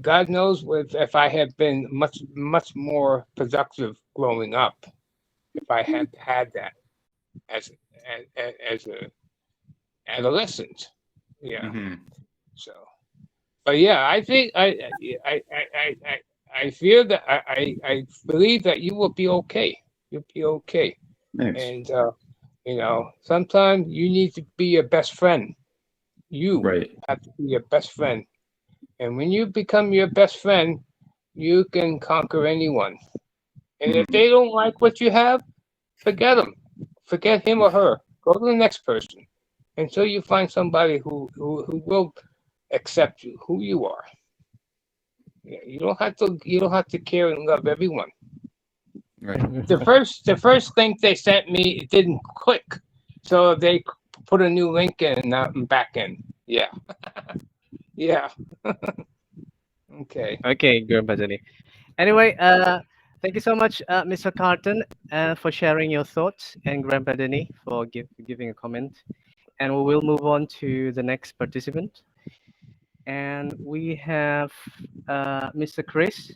God knows if I had been much more productive growing up, if I had that as as a adolescent. Yeah. So, but yeah, I think I feel that I believe that you will be okay. You'll be okay. Thanks. And sometimes you need to be your best friend. You Right. have to be your best friend. And when you become your best friend, you can conquer anyone. And if they don't like what you have, forget them. Forget him or her. Go to the next person until you find somebody who will accept you, who you are. Yeah, you don't have to care and love everyone. Right. The first link they sent me, it didn't click, so they put a new link in and now I'm back in. Yeah. Yeah. Okay. Okay, Grandpa Jenny. Anyway, thank you so much, Mr. Carton, for sharing your thoughts, and Grandpa Denny for giving a comment. And we will move on to the next participant. And we have Mr. Chris.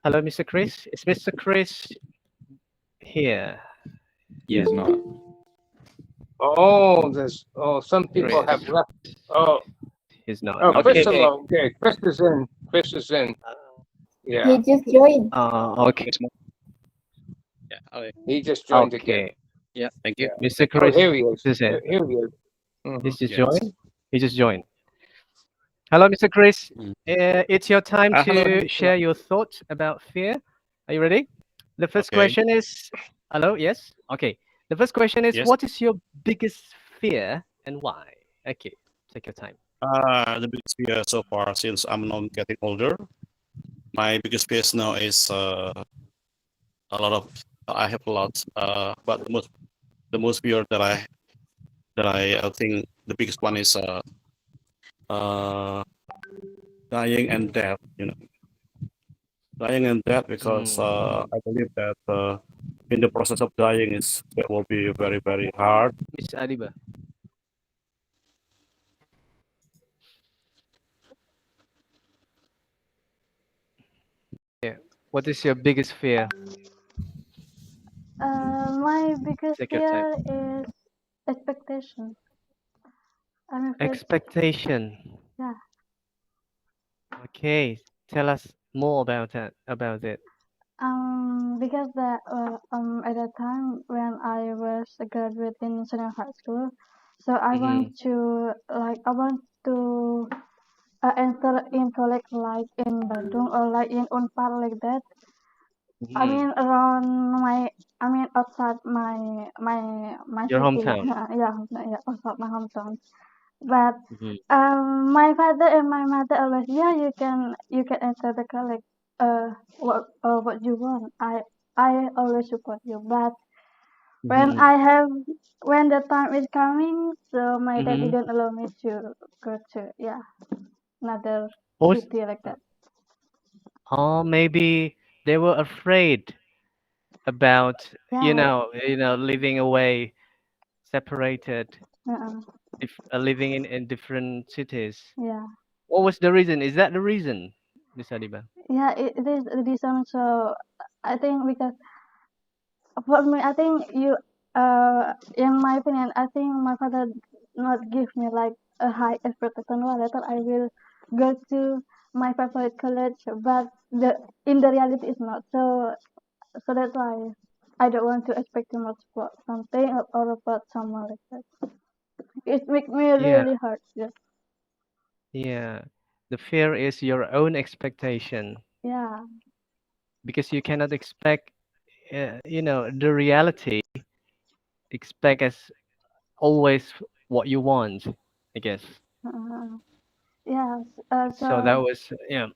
Hello, Mr. Chris. Is Mr. Chris here? He is not. Some people have left. Oh, He's not. Chris, Okay. hello. Okay, Chris is in. Chris is in. He Yeah, just joined. Okay. Yeah. Okay. he just joined again. Okay. Yeah. Thank you. Yeah. Mr. Oh, Chris here he is. is Here in. he is. Mhm. He's just Yes. joined. He just joined. Hello, Mr. Chris. Mm. It's your time Hello. to share your thoughts about fear. Are you ready? The first Okay. question is, hello, yes? Okay. The first question is, Yes. what is your biggest fear and why? Okay, take your time. The biggest fear so far, since I'm now getting older, my biggest fear now is a lot of. I have a lot, but the most fear that I think the biggest one is dying and death. Dying and death, because I believe that in the process of dying it will be very, very hard. Miss Adibah. Yeah. What is your biggest fear? My biggest Take your fear time. is expectation. I'm afraid. Expectation. Yeah. Okay. Tell us more about it. Because at that time when I was a graduate in senior high school, so I want to enter in college like in Bandung or like in Unpar like that. I mean outside my Your city. hometown. Yeah, outside my hometown. But Mhm. my father and my mother always, yeah, you can enter the college. What you want. I always support you. But when Mhm. when the time is coming, so my dad Mhm. didn't allow me to go to another Or, city like that. or maybe they were afraid about Yeah. living away, separated, Uh-uh. living in different cities. Yeah. What was the reason? Is that the reason, Miss Adiba? Yeah. It is the reason. So I think because for me, I think in my opinion, I think my father not give me like a high expectation. Well, I thought I will go to my favorite college, but in the reality it's not. So that's why I don't want to expect too much about something or about someone like that. It makes me Yeah, really hurt. Yes. yeah. The fear is your own expectation Yeah. because you cannot expect, the reality. Expect as always what you want, I guess. Yes. So that was yeah.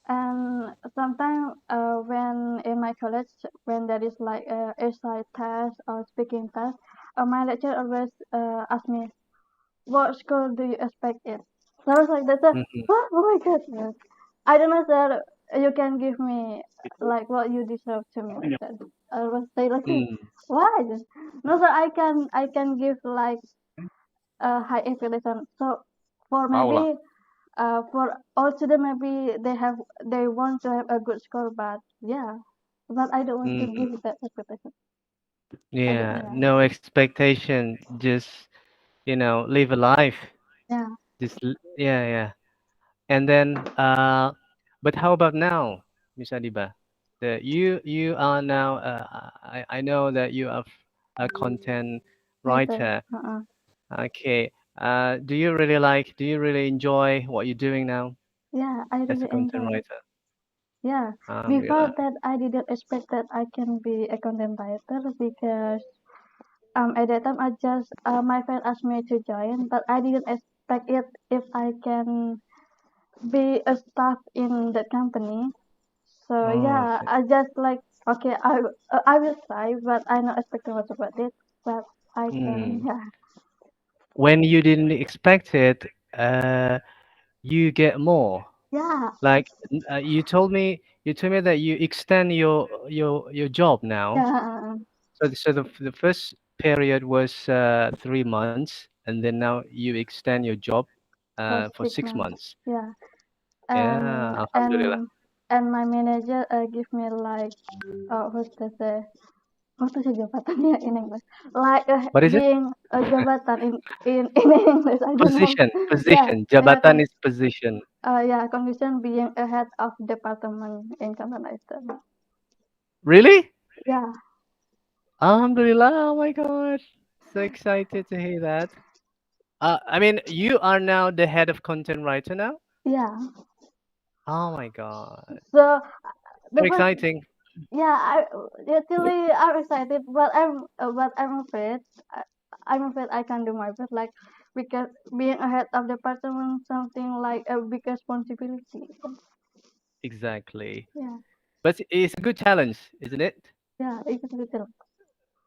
And sometimes when in my college, when there is like a essay test or speaking test, my lecturer always ask me, what score do you expect it? So I was like, that's a, Mhm. oh my goodness. I don't know, sir. You can give me like what you deserve to me. Like that. I was say like, Mm. why? No, sir. I can give like a high evaluation. So for Paula. maybe for all students maybe they want to have a good score, but yeah, but I don't want to Mm. give that expectation. Yeah, Yeah, no expectation, just live a life. yeah, Yeah, yeah. And then, but how about now, Miss Adiba? You are now. I know that you are a content later. writer. Okay. Do you really enjoy what you're doing now Yeah, I as a really content enjoy. writer? Yeah, before Alhamdulillah. that I didn't expect that I can be a content writer because at that time I just my friend asked me to join, but I didn't expect it if I can be a staff in that company. So Oh, I yeah, see. I just like okay, I will try, but I not expecting much about it, but I can Hmm. yeah When you didn't expect it, you get more. yeah Like you told me that you extend your job now. yeah So the first period was 3 months, and then now you extend your job for for six six months months. yeah Yeah, and Alhamdulillah. my manager give me like what's to say what is jabatannya in English? Like What is it? being a jabatan in English. I don't know. Position, Yeah, position. yeah, Jabatan is position. yeah. Condition being a head of department in Canada. Really? Yeah, Alhamdulillah. Oh my God. So excited to hear that. I mean, you are now the head of content writer now? yeah. Oh my God. So the So first, exciting. yeah, actually I'm excited, but I'm afraid. I, I'm afraid I can't do my best. Like because being a head of department something like a big responsibility. Exactly. Yeah, But it's a good challenge, isn't it? yeah. It's a little.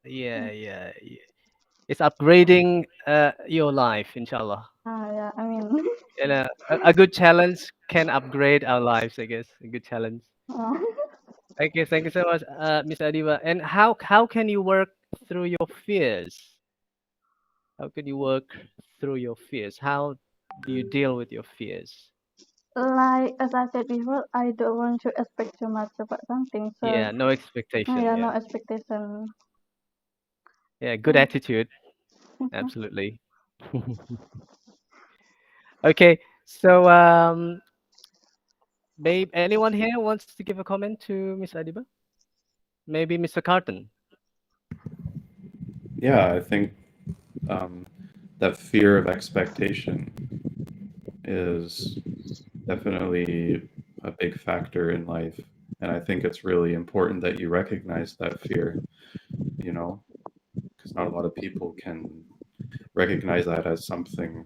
Yeah, yeah, yeah. It's upgrading your life, inshallah. Yeah. I mean. A good challenge can upgrade our lives, I guess. A good challenge. uh, Okay, thank you so much, Miss Adiba. And how can you work through your fears? How can you work through your fears? How do you deal with your fears? Like as I said before, I don't want to expect too much about something. So Yeah, no expectation. yeah, no Yeah, expectation. yeah, good attitude. Absolutely. Okay, so maybe anyone here wants to give a comment to Miss Adiba? Maybe Mr. Carton. Yeah, I think that fear of expectation is definitely a big factor in life. And I think it's really important that you recognize that fear, you know, because not a lot of people can recognize that as something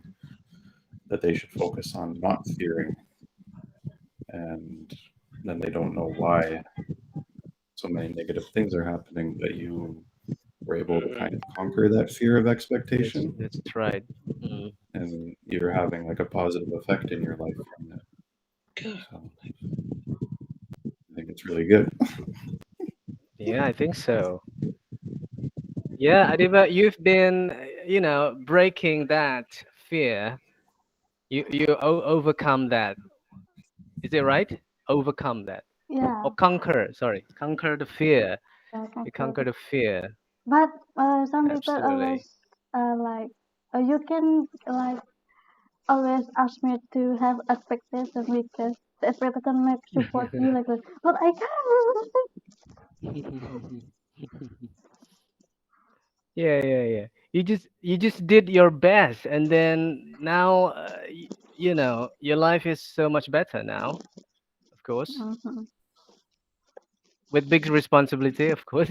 that they should focus on not fearing. And then they don't know why so many negative things are happening, but you were able to kind of conquer that fear of expectation, That's right. Mm. and you're having like a positive effect in your life from it. So I think it's really good. Yeah, I think so. Yeah, Adiba, you've been, breaking that fear. You overcome that. Is it right? Overcome that Yeah, or conquer? Sorry, conquer the fear. yeah, You conquer. conquer the fear. But some people always Absolutely. like you can like always ask me to have expectation because the expectation makes support you like that. But I can't. Yeah, yeah, yeah. You just did your best, and then now, your life is so much better now. Of course, Mhm. with big responsibility, of course.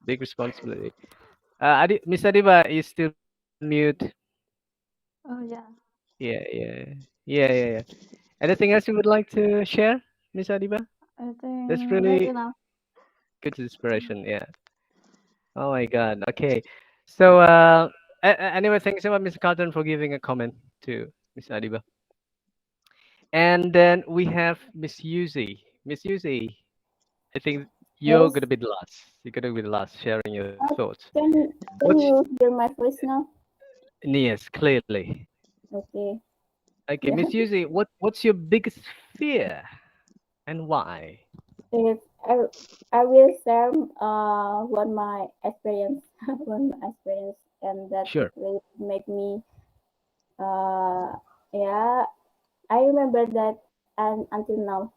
Big responsibility. Miss Adibah is still mute. Oh yeah. Yeah, yeah, yeah, yeah, yeah. Anything else you would like to share, Miss Adibah? I That's think that's really enough. good inspiration. Yeah. Oh my God. Okay. So, anyway, thanks so much, Mr. Carlton, for giving a comment to Miss Adiba. And then we have Miss Yuzi. Miss Yuzi, I think you're Yes. gonna be the last. You're gonna be the last sharing your thoughts. Can What's you hear my voice now? yes, clearly. Okay. Okay, Yeah. Miss Yuzi, what's your biggest fear and why? If I will share what my experience one my experience, and that Sure. will make me yeah, I remember that, and until now,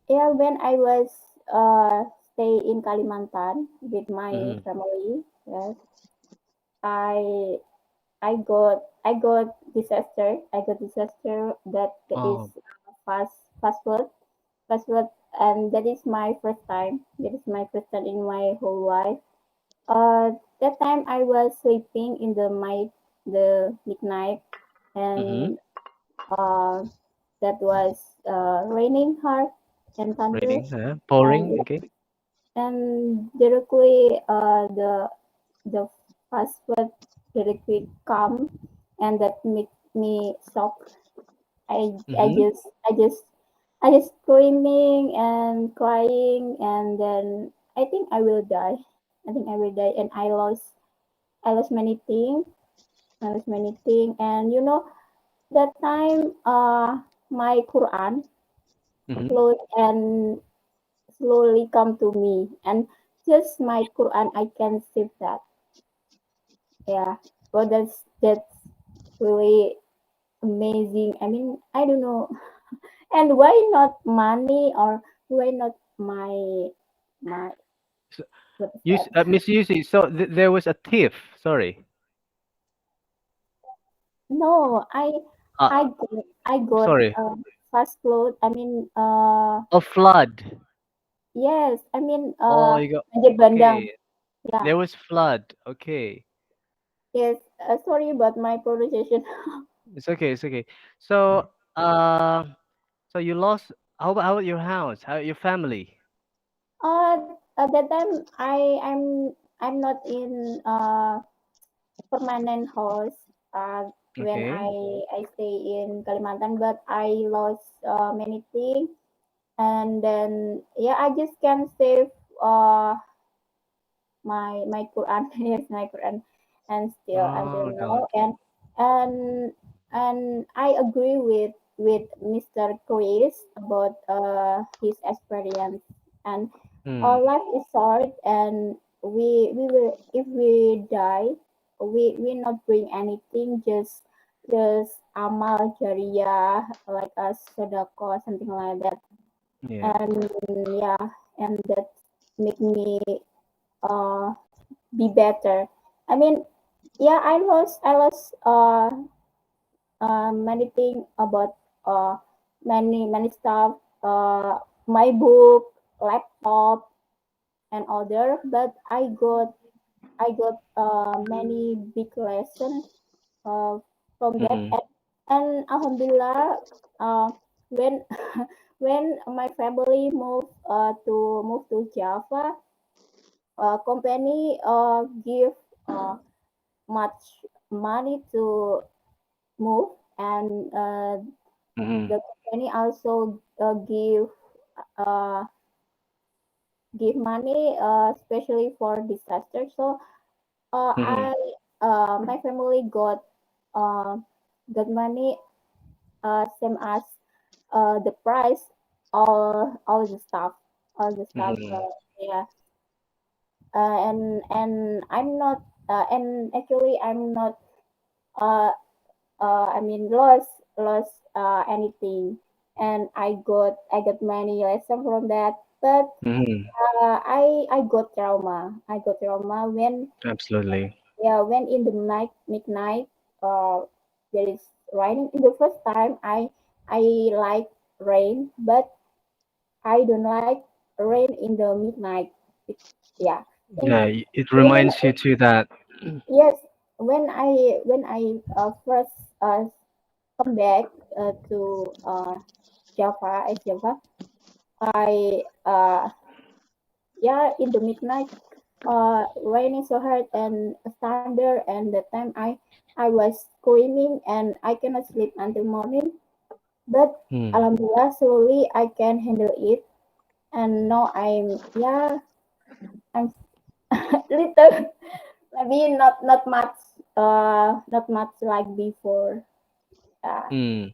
yeah, when I was stay in Kalimantan with my Mm-hmm. family, yes, I I got disaster. I got disaster that is Oh. fast food, fast food, and that is my first time. That is my first time in my whole life. That time I was sleeping in the midnight, Mm-hmm. and uh, that was raining hard and thunder, Raining, pouring. and Okay. directly the fast food directly come, and that make me shock. I I Mm-hmm. just I just I just screaming and crying, and then I think I will die. I think I will die, and I lost many things. I lost many things, and that time my Quran Mm-hmm. slowly come to me, and just my Quran I can save that. Yeah, well, that's really amazing. I mean, I don't know, and why not money, or why not my So, what is that? Miss Yuzi, so there was a thief. Sorry. No, Uh, I got sorry. fast food. I mean, A flood. yes, I mean, Oh, you got banjir bandang. okay. Yeah, There was flood. Okay. yes. Sorry about my pronunciation. It's okay. It's okay. So, uh, so you lost. How about your house? How your family? At that time, I'm not in permanent house. When Okay. I stay in Kalimantan, but I lost many things, and then yeah, I just can save uh my Quran. Yes, my Quran, and still until Oh now, God. and and I agree with Mr. Chris about his experience, and Hmm. our life is short, and we will, if we die, we not bring anything, just amal jariah, like a sedekah, something like that, Yeah. and yeah, and that make me uh be better. I mean, yeah, I lost many things about many stuff, my book, laptop, and other, but I got many big lesson uh, from that, Hmm. and alhamdulillah, when when my family moved to Java, company give uh, much money to move, and Hmm. the company also uh, give money, especially for disaster. So Hmm. I my family uh, got money, same as the price, all the stuff, Hmm. yeah, and I'm not, and actually I'm not, uh, I mean, lost anything, and I got many lessons from that, but Hmm. I got trauma. I got trauma when, Absolutely. yeah, when in the night midnight, uh there is raining. In the first time, I like rain, but I don't like rain in the midnight. Yeah, in Yeah. It when reminds you to that. Yes, when I first come back to Java, at Java, I yeah, in the midnight, raining so hard and thunder, and the time I was screaming and I cannot sleep until morning. But Hmm. alhamdulillah, slowly I can handle it, and now I'm little, maybe not much like before. Uh, Hmm.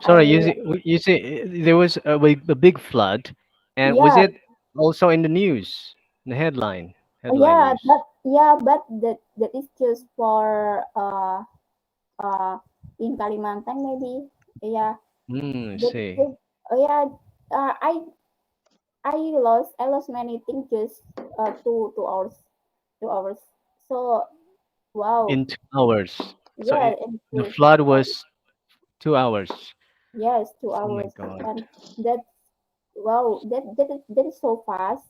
I Sorry, really you see, there was a big flood, and was yeah it also in the news, the headline yeah news? but that is just for uh in Kalimantan maybe. Yeah, Hmm. I that see. just yeah. Uh, I I lost many things just 2 hours 2 hours. So wow, In 2 hours. So yeah, and the two flood hours. was 2 hours. Yes, two Oh my hours, God. and that wow, that is so fast.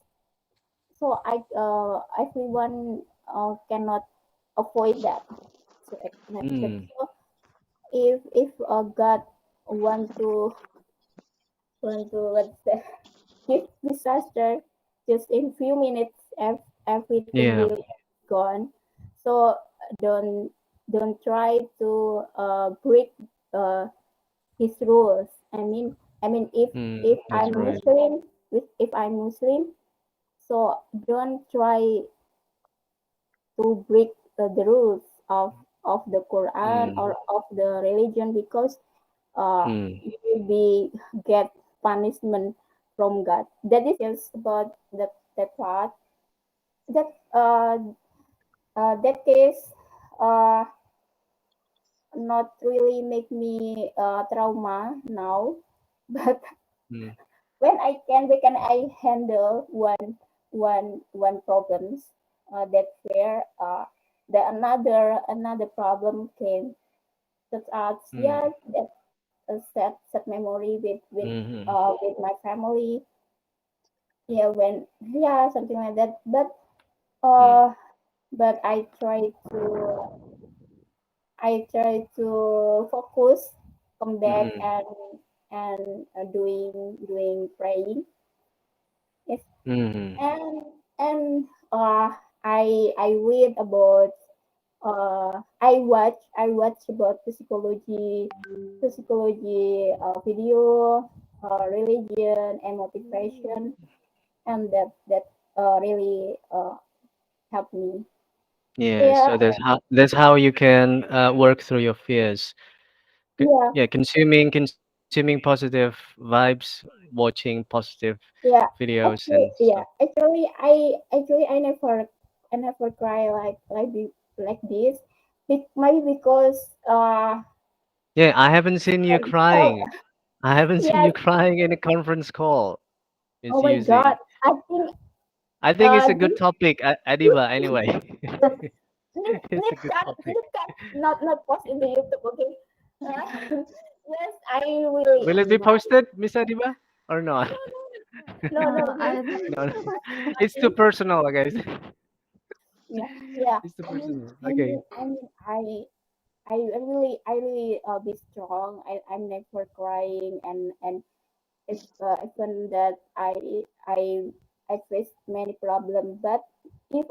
So everyone cannot avoid that so unexpected. Hmm. So if God want to let's say give disaster, just in few minutes everything Yeah. will gone. So don't don't try to break uh, his rules. I mean Hmm. if That's I'm right. Muslim, if I'm Muslim, so don't try to break the rules of the Quran Hmm. or of the religion, because Hmm. you will be get punishment from God. That is just about that part. That that case uh not really make me trauma now, but Hmm. when I handle one problems, that where the another problem came, such as Hmm. that sad memory Hmm. with my family. Yeah, when something like that. Hmm. Uh but I try to focus, come back, Hmm. and doing praying. Yes, Hmm. and and I read about I watch about video, religion and motivation, and that really helped me. Yeah. Yeah, So that's how you can work through your fears. yeah, Yeah, consuming positive vibes, watching positive yeah. videos and Actually, stuff. yeah. Actually, I never cry like this. Maybe because Yeah, I haven't seen you oh, crying. I haven't seen yes. you crying in a conference call. Oh It's my God. easy. I think I think it's a good this topic, Adiba. Anyway, it's a need good topic. cut not post in the YouTube, okay? Yes, I really Will it be posted, Miss Adiba, or not? no, I yes. don't No, no. I It's too think personal, guys. yeah. It's too I mean personal. I Okay. mean I mean I really be strong. I'm never crying, and if even that I I face many problems, but if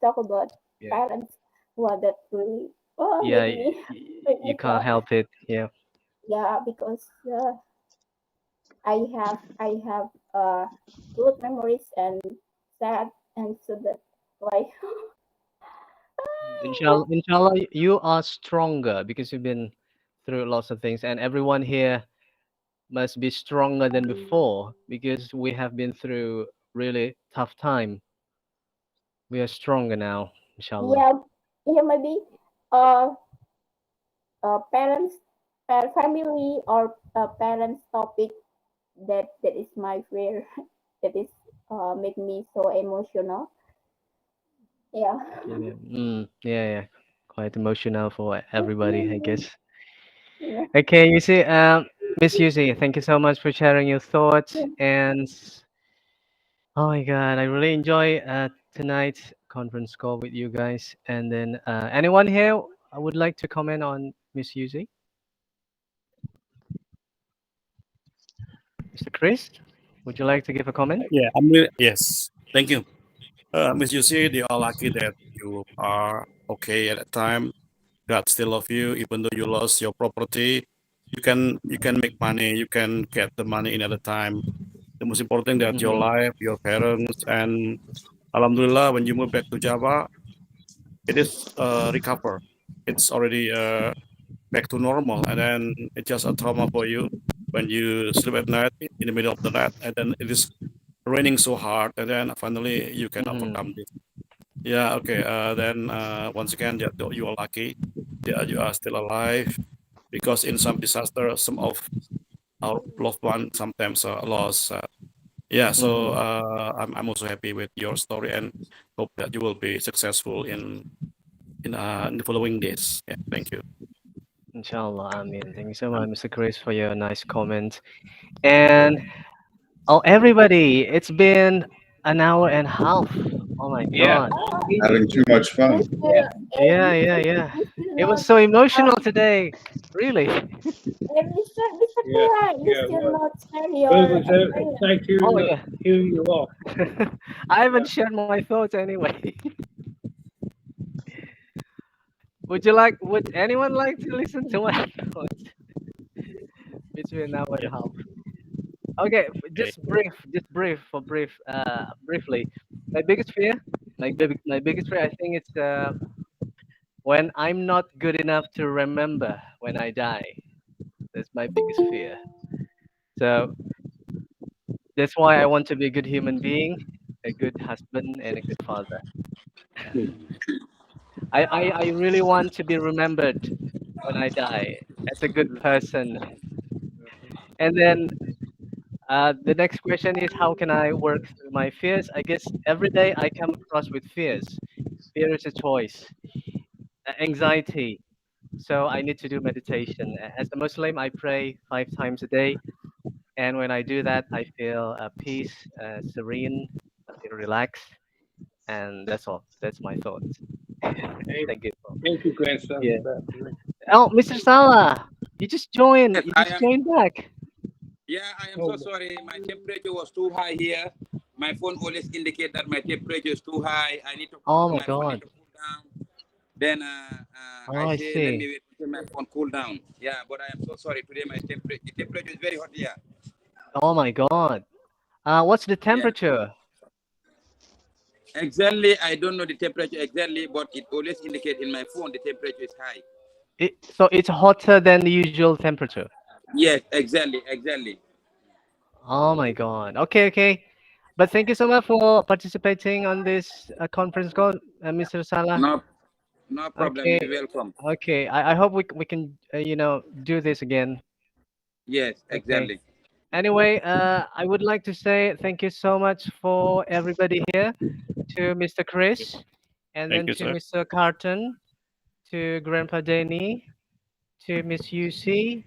talk about Yeah. parents, well, that really Yeah. make me make You me can't cry. help it. Yeah. Yeah, because I have good memories and sad, and so that like Inshallah, you are stronger because you've been through lots of things, and everyone here must be stronger than before because we have been through really tough time. We are stronger now, inshallah. yeah, maybe uh parents, family, or parents topic, that is my fear. That is make me so emotional. Yeah. Yeah, yeah. Yeah, yeah. Quite emotional for everybody, I guess. Yeah. Okay, you see, Miss Yuzi, thank you so much for sharing your thoughts. Yeah. And oh my God, I really enjoy tonight's conference call with you guys. And then anyone here I would like to comment on Miss Yuzi? Mr. Chris, would you like to give a comment? Yeah, yes. Thank you. Miss Yusi, you are lucky that you are okay at that time. God still love you, even though you lost your property. You can make money. You can get the money another time. The most important that your Mhm. life, your parents, and Alhamdulillah, when you move back to Java, it is recover. It's already back to normal, and then it's just a trauma for you when you sleep at night in the middle of the night, and then it is raining so hard, and then finally you can Mhm. overcome this. Yeah, okay. Then once again, you are lucky that you are still alive, because in some disaster, some of our loved ones sometimes lost. Yeah, so Mhm. I'm also happy with your story and hope that you will be successful in the following days. Yeah, thank you. Inshallah, Amin. Thank you so much, Mr. Chris, for your nice comment. And oh, everybody, it's been an hour and a half. Oh my Yeah. God. Having too much fun. Yeah. Yeah. You still It was not, so emotional today. Really. Mr. Yeah. Kuran, you Yeah. still Well, not share but it your was experience. nice Oh hearing, yeah. hearing you all. I haven't Yeah. shared my thoughts anyway. Would anyone like to listen to my thoughts between now and Yeah. half? Okay, Okay. briefly. My biggest fear, my biggest fear, I think it's when I'm not good enough to remember when I die. That's my biggest fear. So that's why I want to be a good human being, a good husband, and a good father. I really want to be remembered when I die as a good person. And then the next question is, how can I work through my fears? I guess every day I come across with fears. Fear is a choice. Anxiety. So I need to do meditation. As a Muslim, I pray 5 times a day. And when I do that, I feel peace, serene, I feel relaxed. And that's all. That's my thoughts. Thank, Thank you. thank you, grandson. Yeah. Oh, Mr. Salah, you just joined. Yes, You I just am. joined back. Yeah, I am so Oh, sorry. My temperature was too high here. My phone always indicate that my temperature is too high. I need to Oh my my phone need God. to cool down. Then Oh, I I say, let see. me wait until my phone cool down. Yeah, but I am so sorry. Today my temperature is very hot here. Oh my God. What's the Yeah, temperature? exactly. I don't know the temperature exactly, but it always indicate in my phone the temperature is high. So it's hotter than the usual temperature. Yes, exactly. Oh my God. Okay. But thank you so much for participating on this conference call, Mr. Salah. No, no problem. Okay. You're welcome. Okay. I hope we can do this again. Yes, Okay. exactly. Anyway, I would like to say thank you so much for everybody here, to Mr. Chris, and Thank then you, to sir. Mr. Carton, to Grandpa Danny, to Miss UC,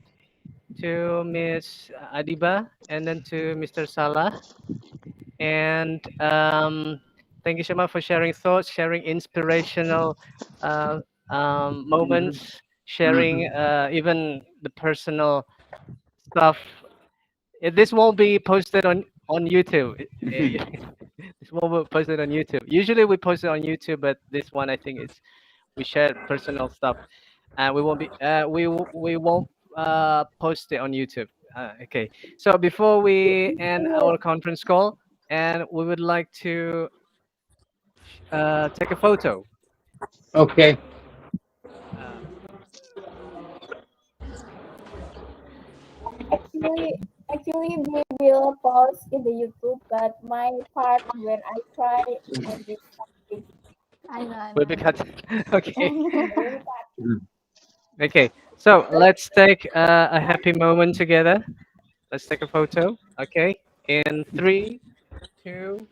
to Miss Adibah, and then to Mr. Salah. And thank you so much for sharing thoughts, sharing inspirational uh, Mm-hmm. moments, sharing even the personal stuff. This won't be posted on YouTube. This won't be posted on YouTube. Usually we post it on YouTube, but this one I think it's we share personal stuff, and we won't post it on YouTube. Okay. So before we end our conference call, and we would like to take a photo. okay. Uh, Actually, we will post in the YouTube, but my part when I try will be something I we'll be know. cut. Okay. very bad. Okay. So let's take a happy moment together. Let's take a photo. Okay. In 3, 2,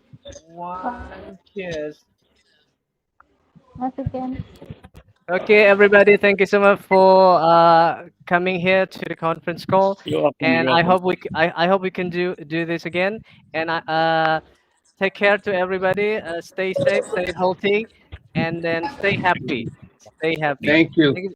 1. Cheers. Once again. Okay, everybody, thank you so much for coming here to the conference call, You're welcome. and You're I welcome. hope I hope we can do this again. And Take care to everybody. Stay safe, stay healthy, and then stay happy. Stay happy. Thank you. Thank you.